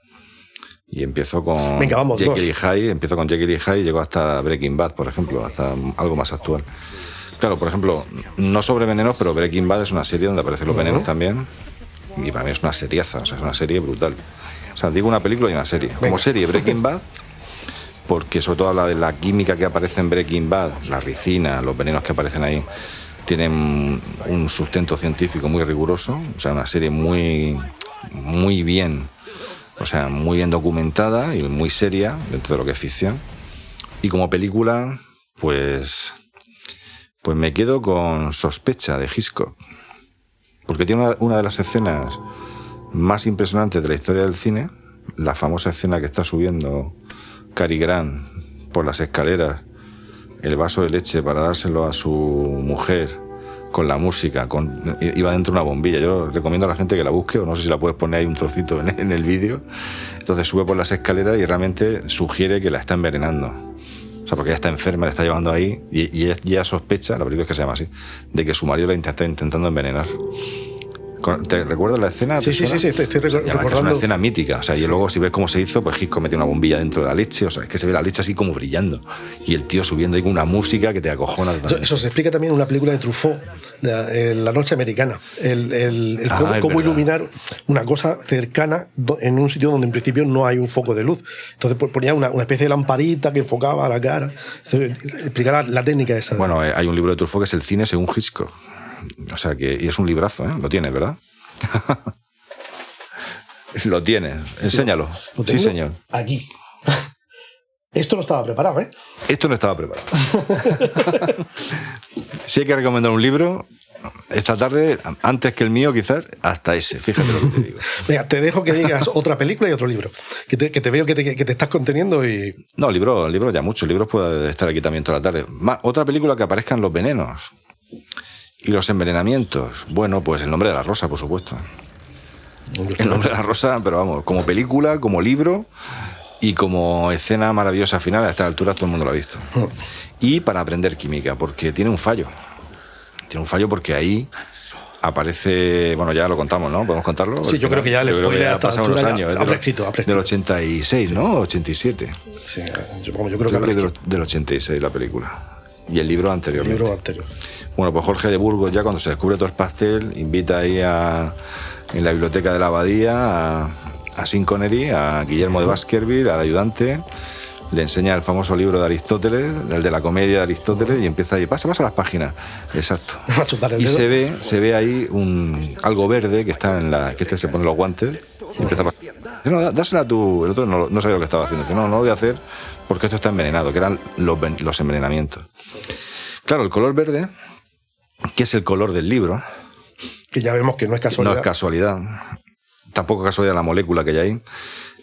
Y empiezo con Venga, vamos, Jekyll y dos. Hyde, empiezo con Jekyll y Hyde y llego hasta Breaking Bad, por ejemplo, hasta algo más actual. Claro, por ejemplo, no sobre venenos, pero Breaking Bad es una serie donde aparecen los venenos también. Y para mí es una seriaza, o sea, es una serie brutal. O sea, digo una película y una serie. Como serie, Breaking Bad, porque sobre todo habla de la química que aparece en Breaking Bad, la ricina, los venenos que aparecen ahí, tienen un sustento científico muy riguroso. O sea, una serie muy, muy bien, o sea, muy bien documentada y muy seria dentro de lo que es ficción. Y como película, pues me quedo con Sospecha de Hitchcock, porque tiene una de las escenas más impresionantes de la historia del cine, la famosa escena que está subiendo Cary Grant por las escaleras, el vaso de leche para dárselo a su mujer, con la música, iba dentro de una bombilla. Yo recomiendo a la gente que la busque, o no sé si la puedes poner ahí un trocito en el vídeo. Entonces sube por las escaleras y realmente sugiere que la está envenenando. O sea, porque ella está enferma, la está llevando ahí y ella sospecha, la película es que se llama así, de que su marido la está intentando envenenar. ¿Te recuerdas la escena? Sí, estoy Y además que es recordando. una escena mítica. O sea, y luego si ves cómo se hizo, pues Hitchcock mete una bombilla dentro de la leche. O sea, es que se ve la leche así como brillando. Y el tío subiendo ahí con una música que te acojona totalmente. Eso se explica también en una película de Truffaut, La Noche Americana. Es Cómo verdad. iluminar una cosa cercana en un sitio donde en principio no hay un foco de luz. Entonces ponía una especie de lamparita que enfocaba la cara. Explicar la técnica esa. Bueno, hay un libro de Truffaut que es El cine según Hitchcock. O sea, y es un librazo, ¿eh? Lo tienes, ¿verdad? Lo tienes. Enséñalo. Lo tengo Sí, señor. aquí. Esto no estaba preparado, ¿eh? Esto no estaba preparado. Si hay que recomendar un libro, esta tarde, antes que el mío quizás, hasta ese, fíjate lo que te digo. Venga, te dejo que digas otra película y otro libro. Que te veo que te estás conteniendo y... No, libros ya muchos. Libros puede estar aquí también toda la tarde. Otra película que aparezcan los venenos y los envenenamientos. Bueno, pues El nombre de la rosa, por supuesto. El nombre de la rosa, pero vamos, como película, como libro y como escena maravillosa final, a estas alturas todo el mundo lo ha visto. Y para aprender química, porque tiene un fallo. Tiene un fallo porque ahí aparece... Bueno, ya lo contamos, ¿no? ¿Podemos contarlo? Sí, yo creo que ya le ha pasado unos años. Ha prescrito. Del 86, ¿no? 87. Sí, yo creo que del 86 la película. Y el libro anterior. El libro anterior. Bueno, pues Jorge de Burgos, ya cuando se descubre todo el pastel, invita ahí en la biblioteca de la abadía a Sean Connery, a Guillermo de Baskerville, al ayudante. Le enseña el famoso libro de Aristóteles, el de la comedia de Aristóteles, y empieza ahí, pasa las páginas. Exacto. Y se ve ahí algo verde que está que este se pone los guantes y empieza a pasar. Dice, no, dásela tú. El otro no sabía lo que estaba haciendo. Dice, no lo voy a hacer porque esto está envenenado, que eran los envenenamientos. Claro, el color verde, que es el color del libro. Que ya vemos que no es casualidad. No es casualidad. Tampoco es casualidad la molécula que hay ahí.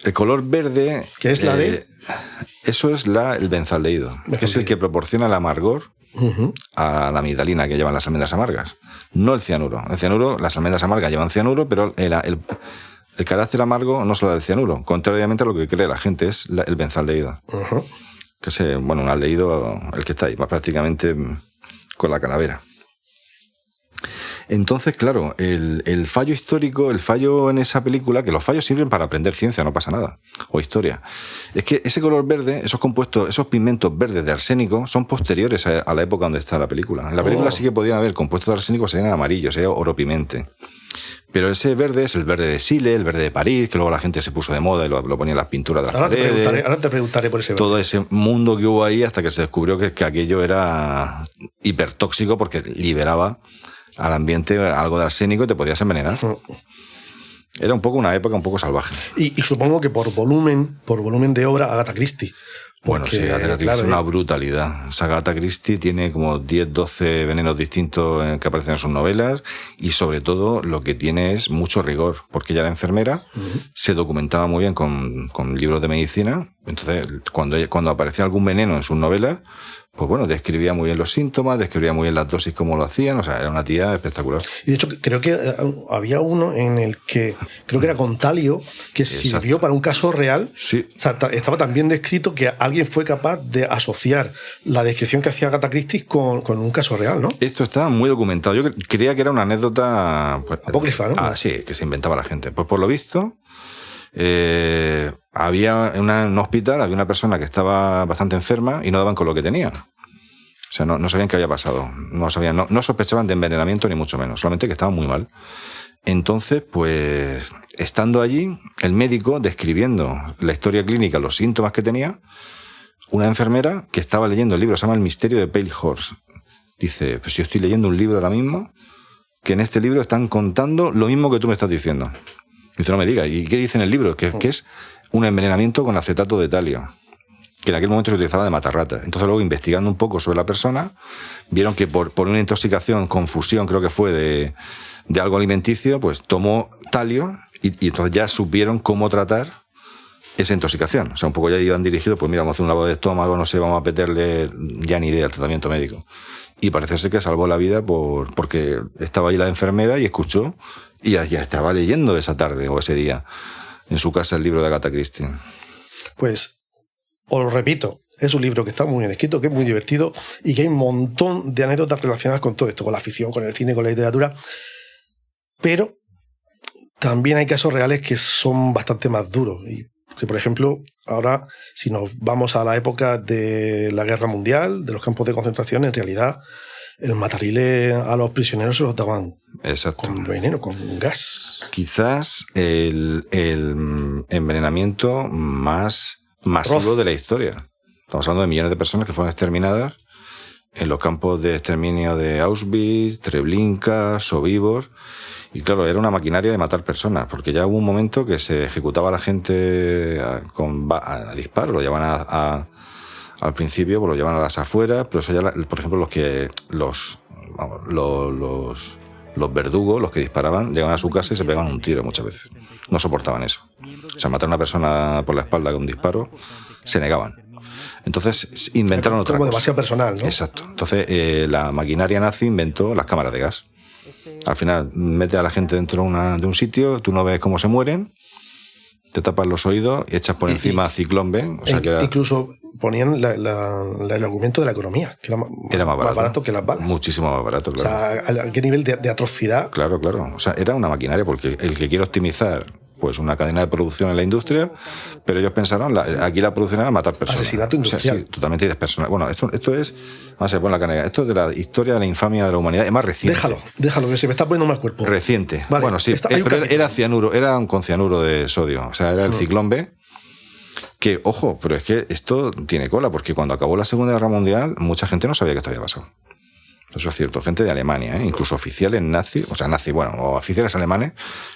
El color verde... ¿Qué es la de...? Eso es el benzaldehído, que es el que proporciona el amargor a la amigdalina que llevan las almendras amargas. No el cianuro. El cianuro, las almendras amargas llevan cianuro, pero el carácter amargo no solo del cianuro. Contrariamente a lo que cree la gente, es el benzaldehído. Que es, un aldehído, el que está ahí, prácticamente con la calavera. Entonces, claro, el fallo histórico, el fallo en esa película, que los fallos sirven para aprender ciencia, no pasa nada, o historia, es que ese color verde, esos compuestos, esos pigmentos verdes de arsénico son posteriores a la época donde está la película. En la película sí que podían haber compuestos de arsénico, serían amarillos, sería oro pimente. Pero ese verde es el verde de Sile, el verde de París, que luego la gente se puso de moda y lo ponía en las pinturas de las paredes. Ahora te preguntaré por ese verde. Todo ese mundo que hubo ahí hasta que se descubrió que aquello era hipertóxico porque liberaba al ambiente algo de arsénico y te podías envenenar. Era una época un poco salvaje. Y supongo que por volumen de obra, Agatha Christie. Bueno, sí, Agatha Christie es una brutalidad. O sea, Agatha Christie tiene como 10, 12 venenos distintos que aparecen en sus novelas y sobre todo lo que tiene es mucho rigor, porque ella era enfermera, se documentaba muy bien con libros de medicina, entonces cuando aparecía algún veneno en sus novelas, pues bueno, describía muy bien los síntomas, describía muy bien las dosis, cómo lo hacían, o sea, era una tía espectacular. Y de hecho, creo que había uno en el que, creo que era con talio, que sirvió para un caso real. Sí. O sea, estaba tan bien descrito que alguien fue capaz de asociar la descripción que hacía Agatha Christie con un caso real, ¿no? Esto estaba muy documentado. Yo creía que era una anécdota... Pues, apócrifa, ¿no? Sí, que se inventaba la gente. Pues por lo visto... había en un hospital, había una persona que estaba bastante enferma y no daban con lo que tenía. O sea, no sabían qué había pasado. No sospechaban de envenenamiento ni mucho menos, solamente que estaban muy mal. Entonces, pues, estando allí, el médico describiendo la historia clínica, los síntomas que tenía, una enfermera que estaba leyendo el libro, se llama El misterio de Pale Horse. Dice, pues yo estoy leyendo un libro ahora mismo, que en este libro están contando lo mismo que tú me estás diciendo. Dice, no me digas. ¿Y qué dice en el libro? Que es un envenenamiento con acetato de talio, que en aquel momento se utilizaba de matar ratas. Entonces luego, investigando un poco sobre la persona, vieron que por una intoxicación, confusión, creo que fue de algo alimenticio, pues tomó talio y entonces ya supieron cómo tratar esa intoxicación. O sea, un poco ya iban dirigidos, pues mira, vamos a hacer un lavado de estómago, no sé, vamos a meterle ya ni idea al tratamiento médico. Y parece ser que salvó la vida porque estaba ahí la enfermera y escuchó y ya estaba leyendo esa tarde o ese día en su casa el libro de Agatha Christie. Pues, os lo repito, es un libro que está muy bien escrito, que es muy divertido y que hay un montón de anécdotas relacionadas con todo esto, con la ficción, con el cine, con la literatura, pero también hay casos reales que son bastante más duros y que, por ejemplo, ahora, si nos vamos a la época de la Guerra Mundial, de los campos de concentración, en realidad el matarile a los prisioneros se los daban con veneno, con gas. Quizás el envenenamiento más masivo de la historia. Estamos hablando de millones de personas que fueron exterminadas en los campos de exterminio de Auschwitz, Treblinka, Sobibor. Y claro, era una maquinaria de matar personas, porque ya hubo un momento que se ejecutaba a la gente a disparo, lo llevaban al principio, pues lo llevaban a las afueras, pero eso ya, por ejemplo, los verdugos, los que disparaban, llegaban a su casa y se pegaban un tiro muchas veces. No soportaban eso. O sea, matar a una persona por la espalda con un disparo, se negaban. Entonces inventaron otra cosa. Como demasiado personal, ¿no? Exacto. Entonces la maquinaria nazi inventó las cámaras de gas. Al final, mete a la gente dentro de un sitio, tú no ves cómo se mueren, te tapas los oídos y echas por encima Ciclón B. O sea, que incluso ponían el argumento de la economía, que era más barato que las balas. Muchísimo más barato, claro. O sea, ¿a qué nivel de atrocidad? Claro. O sea, era una maquinaria, porque el que quiere optimizar pues una cadena de producción en la industria, pero ellos pensaron, aquí la producción era matar personas. Asesinato industrial. O sea, sí, totalmente despersonal. Bueno, esto es, vamos a poner la canega, esto es de la historia de la infamia de la humanidad, es más reciente. Déjalo, que se me está poniendo más cuerpo. Reciente. Vale, bueno, sí, pero era cianuro, era con cianuro de sodio, o sea, era el Ciclón B, que, ojo, pero es que esto tiene cola, porque cuando acabó la Segunda Guerra Mundial, mucha gente no sabía que esto había pasado. Eso es cierto, gente de Alemania, incluso oficiales nazis, o oficiales alemanes,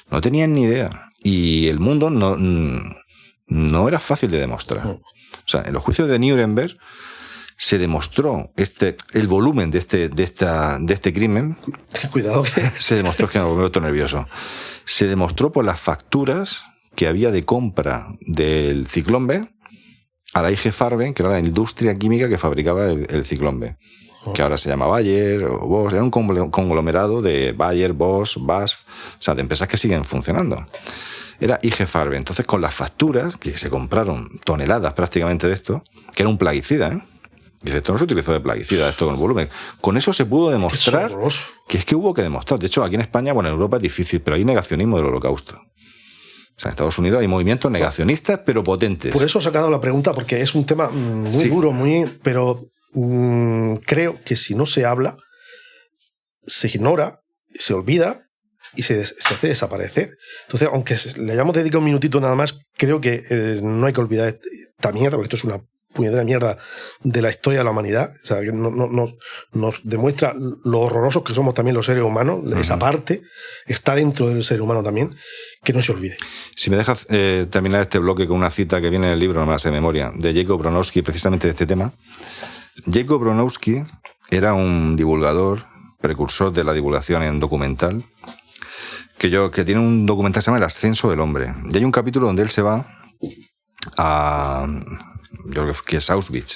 no tenían ni idea. Y el mundo no era fácil de demostrar. O sea, en los juicios de Nuremberg se demostró el volumen de este crimen. Cuidado que... Se demostró, que me veo todo nervioso. Se demostró por las facturas que había de compra del Ciclón B a la IG Farben, que era la industria química que fabricaba el Ciclón B. Que ahora se llama Bayer o Bosch, era un conglomerado de Bayer, Bosch, BASF, o sea, de empresas que siguen funcionando. Era IG Farben. Entonces, con las facturas, que se compraron toneladas prácticamente de esto, que era un plaguicida, Dice, esto no se utilizó de plaguicida, esto con el volumen. Con eso se pudo demostrar que es que hubo que demostrar. De hecho, aquí en España, en Europa es difícil, pero hay negacionismo del Holocausto. O sea, en Estados Unidos hay movimientos negacionistas, pero potentes. Por eso he sacado la pregunta, porque es un tema muy duro, pero... creo que si no se habla, se ignora, se olvida y se hace desaparecer. Entonces, aunque le hayamos dedicado un minutito nada más, creo que no hay que olvidar esta mierda, porque esto es una puñetera mierda de la historia de la humanidad. O sea, que nos demuestra lo horrorosos que somos también los seres humanos. Esa parte está dentro del ser humano también, que no se olvide. Si me dejas terminar este bloque con una cita que viene en el libro, no me la sé de memoria, de Jacob Bronowski, precisamente de este tema. Jacob Bronowski era un divulgador, precursor de la divulgación en documental, que tiene un documental que se llama El ascenso del hombre. Y hay un capítulo donde él se va yo creo que es Auschwitz.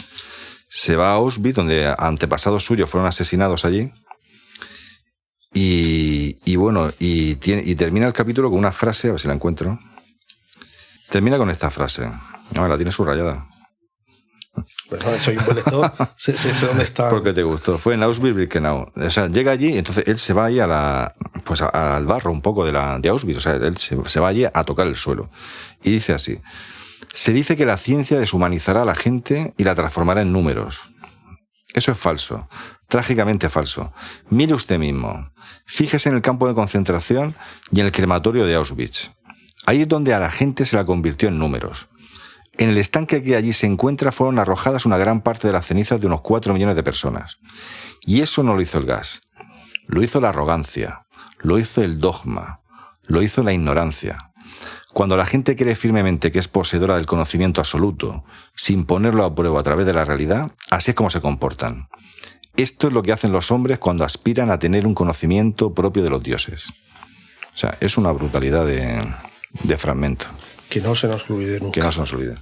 Se va a Auschwitz, donde antepasados suyos fueron asesinados allí. Y termina el capítulo con una frase, a ver si la encuentro. Termina con esta frase. La tiene subrayada. Pues no, soy un buen lector, sé dónde está. Porque te gustó. Fue en Auschwitz-Birkenau. O sea, llega allí, entonces él se va ahí al barro un poco de Auschwitz. O sea, él se va allí a tocar el suelo. Y dice así: se dice que la ciencia deshumanizará a la gente y la transformará en números. Eso es falso, trágicamente falso. Mire usted mismo. Fíjese en el campo de concentración y en el crematorio de Auschwitz. Ahí es donde a la gente se la convirtió en números. En el estanque que allí se encuentra fueron arrojadas una gran parte de las cenizas de unos 4 millones de personas. Y eso no lo hizo el gas. Lo hizo la arrogancia, lo hizo el dogma, lo hizo la ignorancia. Cuando la gente cree firmemente que es poseedora del conocimiento absoluto, sin ponerlo a prueba a través de la realidad, así es como se comportan. Esto es lo que hacen los hombres cuando aspiran a tener un conocimiento propio de los dioses. O sea, es una brutalidad de fragmento. Que no se nos olvide nunca. Que no se nos olvide.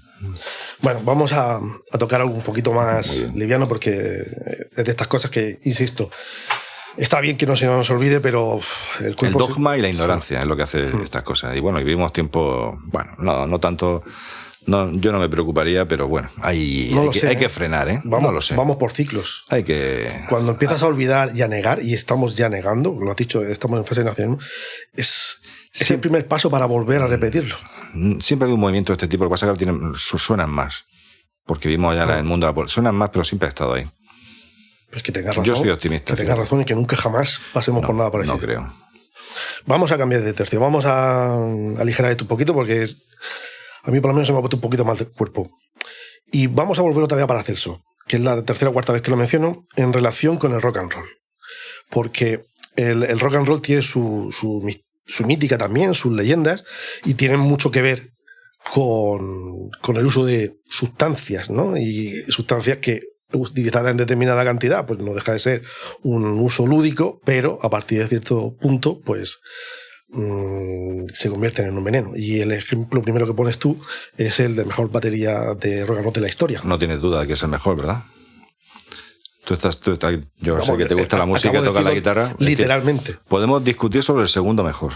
Bueno, vamos a tocar algo un poquito más liviano, porque es de estas cosas que, insisto, está bien que no se nos olvide, pero el cuerpo... El dogma y la ignorancia es lo que hace estas cosas. Y bueno, vivimos tiempo... Bueno, no tanto... No, yo no me preocuparía, pero bueno, hay que frenar, ¿eh? Vamos, no lo sé. Vamos por ciclos. Hay que... Cuando empiezas a olvidar y a negar, y estamos ya negando, lo has dicho, estamos en fase de nacionalismo, es el primer paso para volver a repetirlo. Siempre hay un movimiento de este tipo, lo que pasa es que suenan más, porque vimos ya en el mundo de la política. Suenan más, pero siempre ha estado ahí. Pues que tengas razón. Yo soy optimista. Que tengas razón y que nunca jamás pasemos por nada parecido. No creo. Vamos a cambiar de tercio, vamos a aligerar esto un poquito, porque a mí por lo menos se me ha puesto un poquito mal del cuerpo. Y vamos a volver otra vez a Paracelso, que es la tercera o cuarta vez que lo menciono, en relación con el rock and roll. Porque el rock and roll tiene su su mítica también, sus leyendas, y tienen mucho que ver con el uso de sustancias, ¿no? Y sustancias que utilizadas en determinada cantidad, pues no deja de ser un uso lúdico, pero a partir de cierto punto, pues se convierten en un veneno. Y el ejemplo primero que pones tú es el de mejor batería de rock and roll de la historia. No tienes duda de que es el mejor, ¿verdad? Yo sé que te gusta la música, tocas la guitarra. Literalmente. Podemos discutir sobre el segundo mejor,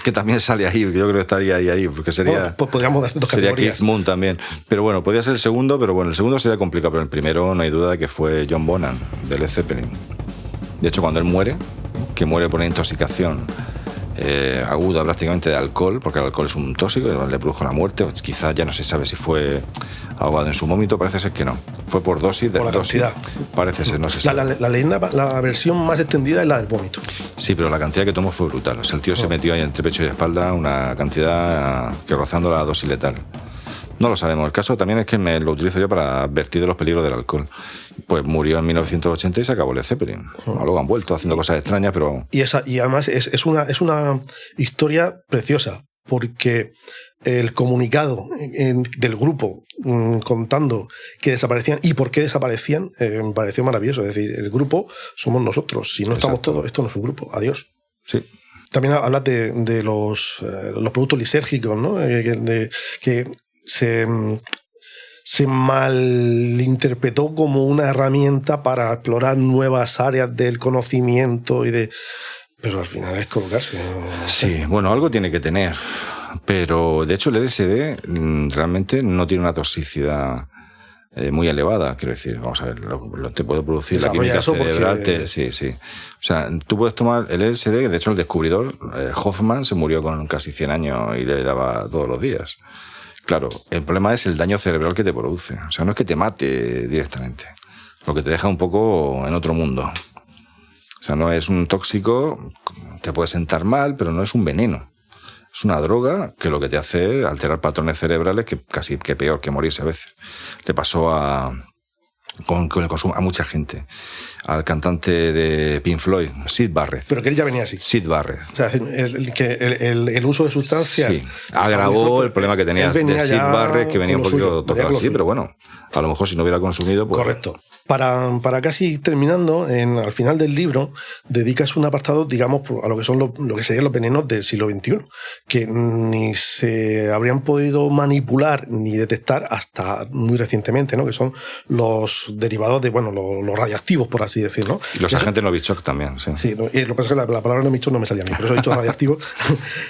que también sale ahí, yo creo que estaría ahí, porque sería... Bueno, pues podríamos dar dos sería categorías. Keith Moon también. Pero bueno, podría ser el segundo, pero bueno, el segundo sería complicado, pero el primero no hay duda de que fue John Bonham, de Led Zeppelin. De hecho, cuando él muere, que muere por una intoxicación aguda prácticamente de alcohol, porque el alcohol es un tóxico, le produjo la muerte, quizás ya no se sabe si fue ahogado en su vómito, parece ser que no. Fue por dosis de por la dosis. cantidad. Parece ser, no se sabe. La leyenda, la versión más extendida es la del vómito. Sí, pero la cantidad que tomó fue brutal. O sea, el tío se metió ahí entre pecho y espalda una cantidad que rozando la dosis letal. No lo sabemos. El caso también es que me lo utilizo yo para advertir de los peligros del alcohol. Pues murió en 1980 y se acabó Led Zeppelin. Luego han vuelto haciendo cosas extrañas, pero... Y además es una historia preciosa, porque el comunicado del grupo contando que desaparecían y por qué desaparecían me pareció maravilloso. Es decir, el grupo somos nosotros. Si no estamos todos, esto no es un grupo. Adiós. Sí. También hablas de los productos lisérgicos, ¿no? Que se malinterpretó como una herramienta para explorar nuevas áreas del conocimiento pero al final es colocarse. Sí, bueno, algo tiene que tener. Pero de hecho el LSD realmente no tiene una toxicidad muy elevada, quiero decir. Vamos a ver, lo te puede producir la química cerebral. Sí. O sea, tú puedes tomar el LSD, de hecho el descubridor, Hoffman, se murió con casi 100 años y le daba todos los días. Claro, el problema es el daño cerebral que te produce. O sea, no es que te mate directamente, lo que te deja un poco en otro mundo. O sea, no es un tóxico, te puede sentar mal, pero no es un veneno. Es una droga que lo que te hace es alterar patrones cerebrales que casi que peor que morirse a veces. Le pasó con el consumo a mucha gente. Al cantante de Pink Floyd, Syd Barrett. Pero que él ya venía así. Syd Barrett. O sea, el uso de sustancias... Sí, agravó el problema que tenía de Syd Barrett, que venía un poquito tocado así, pero bueno, a lo mejor si no hubiera consumido... Pues... Correcto. Para casi terminando, al final del libro, dedicas un apartado, digamos, a lo que son lo que serían los venenos del siglo XXI, que ni se habrían podido manipular ni detectar hasta muy recientemente, ¿no? Que son los derivados de, bueno, los radiactivos, por así decirlo, ¿no? Y los agentes Novichok también, sí. Sí, lo que pasa es que la palabra Novichok no me salía a mí, por eso he dicho radiactivos.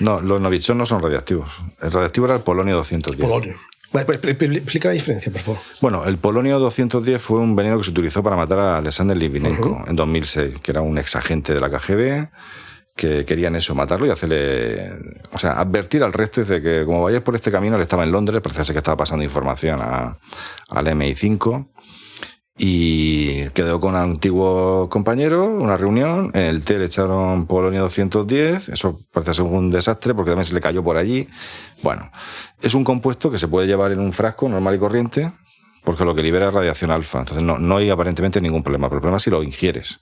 No, los Novichok no son radiactivos. El radiactivo era el polonio 210. Polonio. Vale, pues, explica la diferencia, por favor. Bueno, el polonio 210 fue un veneno que se utilizó para matar a Alexander Litvinenko en 2006, que era un exagente de la KGB, que querían eso, matarlo y hacerle... O sea, advertir al resto de que como vayáis por este camino, él estaba en Londres, parece ser que estaba pasando información al MI5, y quedó con un antiguo compañero, una reunión, en el té le echaron polonio 210, eso parece ser un desastre porque también se le cayó por allí. Bueno, es un compuesto que se puede llevar en un frasco normal y corriente porque lo que libera es radiación alfa, entonces no hay aparentemente ningún problema, pero el problema es si lo ingieres.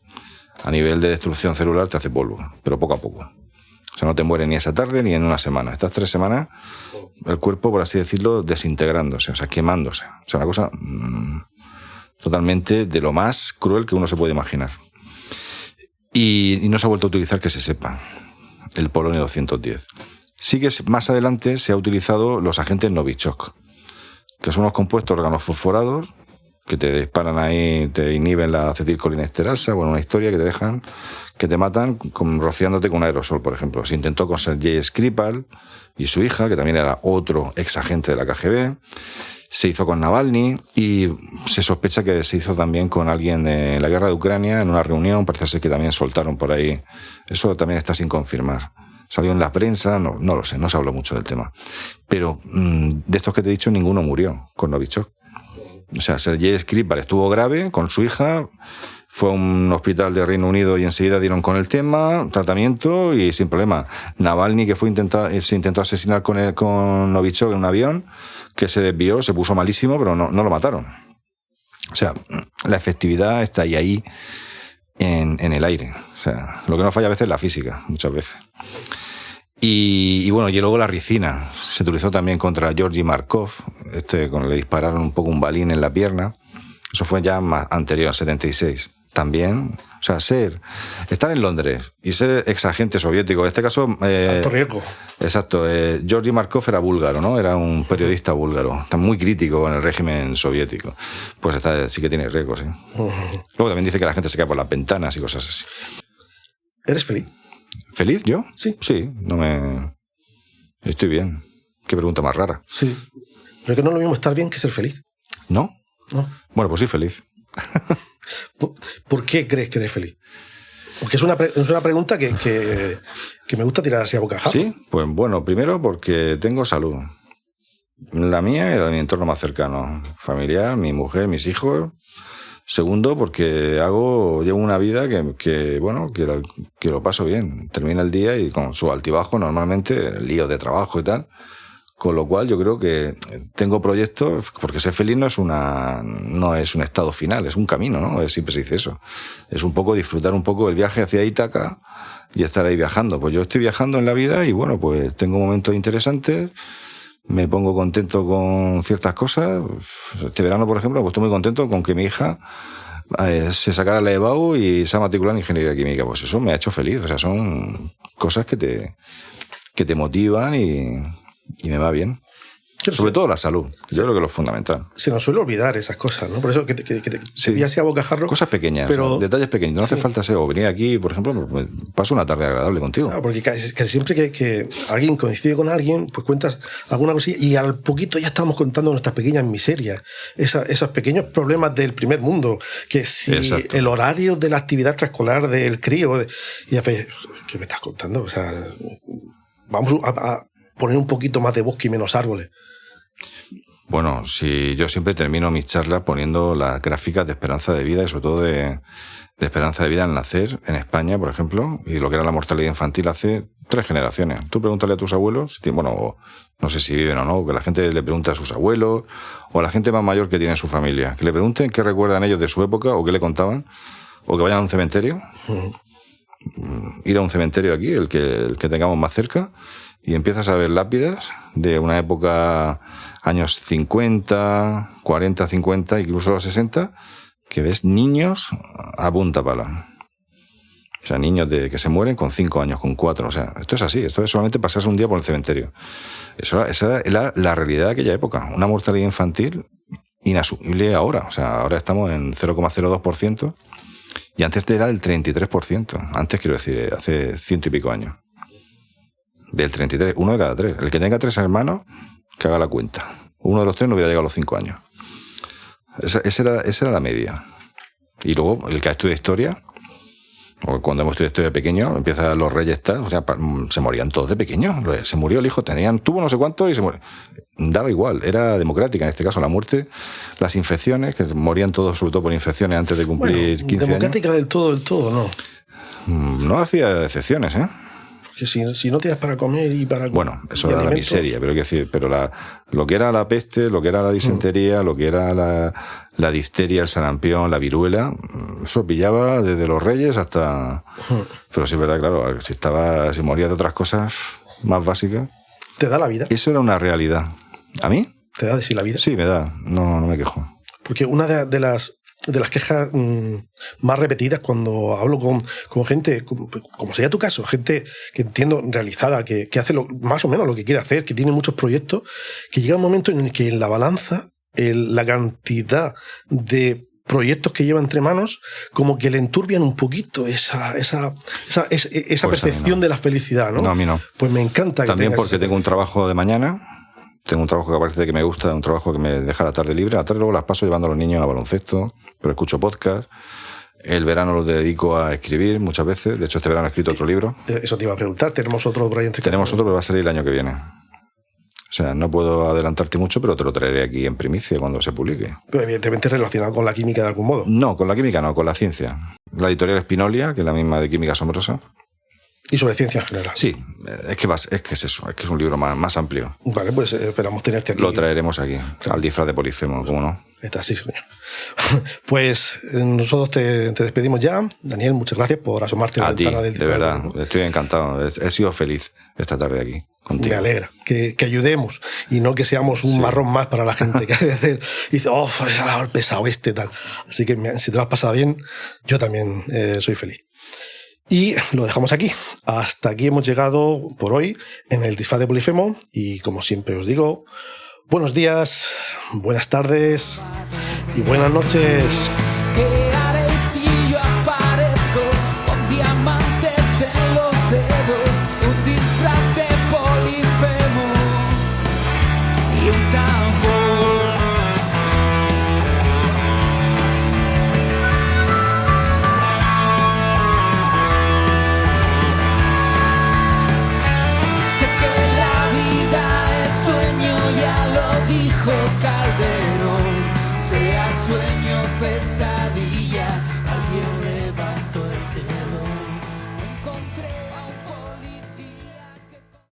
A nivel de destrucción celular te hace polvo, pero poco a poco. O sea, no te muere ni esa tarde ni en una semana. Estas 3 semanas, el cuerpo, por así decirlo, desintegrándose, o sea, quemándose. O sea, una cosa... totalmente de lo más cruel que uno se puede imaginar. Y no se ha vuelto a utilizar que se sepa, el polonio 210. Sí que más adelante se ha utilizado los agentes Novichok, que son unos compuestos organofosforados que te disparan ahí, te inhiben la acetilcolinesterasa, bueno, una historia que te dejan, que te matan rociándote con aerosol, por ejemplo. Se intentó con Sergei Skripal y su hija, que también era otro exagente de la KGB. Se hizo con Navalny y se sospecha que se hizo también con alguien de la guerra de Ucrania en una reunión. Parece ser que también soltaron por ahí. Eso también está sin confirmar. Salió en la prensa, no lo sé, no se habló mucho del tema. Pero de estos que te he dicho, ninguno murió con Novichok. O sea, Sergei Skripal estuvo grave con su hija, fue a un hospital de Reino Unido y enseguida dieron con el tema, tratamiento y sin problema. Navalny, que se intentó asesinar con Novichok en un avión, que se desvió, se puso malísimo, pero no lo mataron. O sea, la efectividad está ahí en el aire. O sea, lo que no falla a veces es la física, muchas veces. Y bueno, y luego la ricina. Se utilizó también contra Georgi Markov, cuando le dispararon un poco un balín en la pierna. Eso fue ya más anterior, en 76. También, o sea, estar en Londres y ser exagente soviético, en este caso... alto riesgo. Exacto. Georgi Markov era búlgaro, ¿no? Era un periodista búlgaro. Está muy crítico con el régimen soviético. Pues sí que tiene riesgo, sí. Luego también dice que la gente se cae por las ventanas y cosas así. ¿Eres feliz? ¿Feliz yo? Sí. Sí, estoy bien. Qué pregunta más rara. Sí. Pero es que no es lo mismo estar bien que ser feliz. ¿No? No. Bueno, pues sí, feliz. ¿Por qué crees que eres feliz? Porque es una pregunta que me gusta tirar así a bocajarro. Sí, pues bueno, primero porque tengo salud. La mía y la de mi entorno más cercano. Familiar, mi mujer, mis hijos. Segundo, porque llevo una vida que lo paso bien. Termina el día y con su altibajo, normalmente, líos de trabajo y tal. Con lo cual yo creo que tengo proyectos, porque ser feliz no es un estado final, es un camino, ¿no? Siempre se dice eso. Es un poco disfrutar un poco el viaje hacia Ítaca y estar ahí viajando. Pues yo estoy viajando en la vida y bueno, pues tengo momentos interesantes, me pongo contento con ciertas cosas. Este verano, por ejemplo, pues estoy muy contento con que mi hija se sacara la EBAU y se ha matriculado en Ingeniería Química. Pues eso me ha hecho feliz. O sea, son cosas que te motivan y me va bien. Sobre todo la salud. Yo creo que es lo fundamental. Se nos suele olvidar esas cosas, ¿no? Por eso que sí. te así a bocajarro. Cosas pequeñas, pero detalles pequeños. No hace falta ser, o venir aquí, por ejemplo, paso una tarde agradable contigo. Claro, porque casi siempre que alguien coincide con alguien, pues cuentas alguna cosilla y al poquito ya estamos contando nuestras pequeñas miserias, esos pequeños problemas del primer mundo, que si Exacto. El horario de la actividad extraescolar del crío, y ya ves, ¿qué me estás contando? O sea, vamos a poner un poquito más de bosque y menos árboles. Bueno, si yo siempre termino mis charlas poniendo las gráficas de esperanza de vida y sobre todo de esperanza de vida al nacer en España, por ejemplo, y lo que era la mortalidad infantil hace 3 generaciones. Tú pregúntale a tus abuelos, bueno, no sé si viven o no, que la gente le pregunta a sus abuelos o a la gente más mayor que tiene en su familia, que le pregunten qué recuerdan ellos de su época o qué le contaban, o que vayan a un cementerio, ir a un cementerio aquí, el que tengamos más cerca, y empiezas a ver lápidas de una época, años 50, 40, 50, incluso los 60, que ves niños a punta pala. O sea, niños que se mueren con 5 años, con 4. O sea, esto es así. Esto es solamente pasarse un día por el cementerio. Esa es la realidad de aquella época. Una mortalidad infantil inasumible ahora. O sea, ahora estamos en 0,02%. Y antes era el 33%. Antes, quiero decir, hace 100 y pico años. Del 33, 1 de cada 3. El que tenga 3 hermanos, que haga la cuenta. Uno de los 3 no hubiera llegado a los 5 años. Esa era la media. Y luego, el que estudia historia, o cuando hemos estudiado historia de pequeño, empieza los reyes tal, o sea, se morían todos de pequeños. Se murió el hijo, tuvo no sé cuánto y se murió. Daba igual, era democrática en este caso. La muerte, las infecciones, que morían todos sobre todo por infecciones antes de cumplir 15 años. Democrática del todo, ¿no? No hacía excepciones, ¿eh? Que si no tienes para comer y para... Bueno, eso era la miseria, pero lo que era la peste, lo que era la disentería, lo que era la difteria, el sarampión, la viruela, eso pillaba desde los reyes hasta... Pero sí es verdad, claro, si morías de otras cosas más básicas... ¿Te da la vida? Eso era una realidad. ¿A mí? ¿Te da de sí la vida? Sí, me da, no me quejo. Porque una de las quejas más repetidas cuando hablo con gente, como sería tu caso, gente que entiendo realizada, que hace más o menos lo que quiere hacer, que tiene muchos proyectos, que llega un momento en el que en la balanza la cantidad de proyectos que lleva entre manos como que le enturbian un poquito esa pues percepción de la felicidad, ¿no? No, a mí no. Pues me encanta que también porque tengo un trabajo de mañana. Tengo un trabajo que parece que me gusta, un trabajo que me deja la tarde libre. La tarde luego las paso llevando a los niños a baloncesto, pero escucho podcast. El verano lo dedico a escribir muchas veces. De hecho, este verano he escrito otro libro. Eso te iba a preguntar. ¿Tenemos otro por ahí entre Tenemos otro, pero va a salir el año que viene. O sea, no puedo adelantarte mucho, pero te lo traeré aquí en primicia cuando se publique. Pero evidentemente relacionado con la química de algún modo. No, con la química no, con la ciencia. La editorial Spinolia, que es la misma de Química Asombrosa. Y sobre ciencia en general. Sí, es que es eso, es que es un libro más amplio. Vale, pues esperamos tenerte aquí. Lo traeremos aquí, al disfraz de Polifemo, ¿cómo no? Está, sí, señor. Pues nosotros te despedimos ya. Daniel, muchas gracias por asomarte a la ventana del de verdad, estoy encantado. He sido feliz esta tarde aquí contigo. Me alegra que ayudemos y no que seamos un marrón más para la gente que hay que hacer. Y dice, el pesado tal. Así que si te lo has pasado bien, yo también soy feliz. Y lo dejamos aquí. Hasta aquí hemos llegado por hoy en el disfraz de Polifemo. Y como siempre os digo, buenos días, buenas tardes y buenas noches. ¿Qué haré si yo aparezco con diamantes en los dedos? Un disfraz de Polifemo y un tambor. Sé que la vida es sueño, ya lo dijo Calder.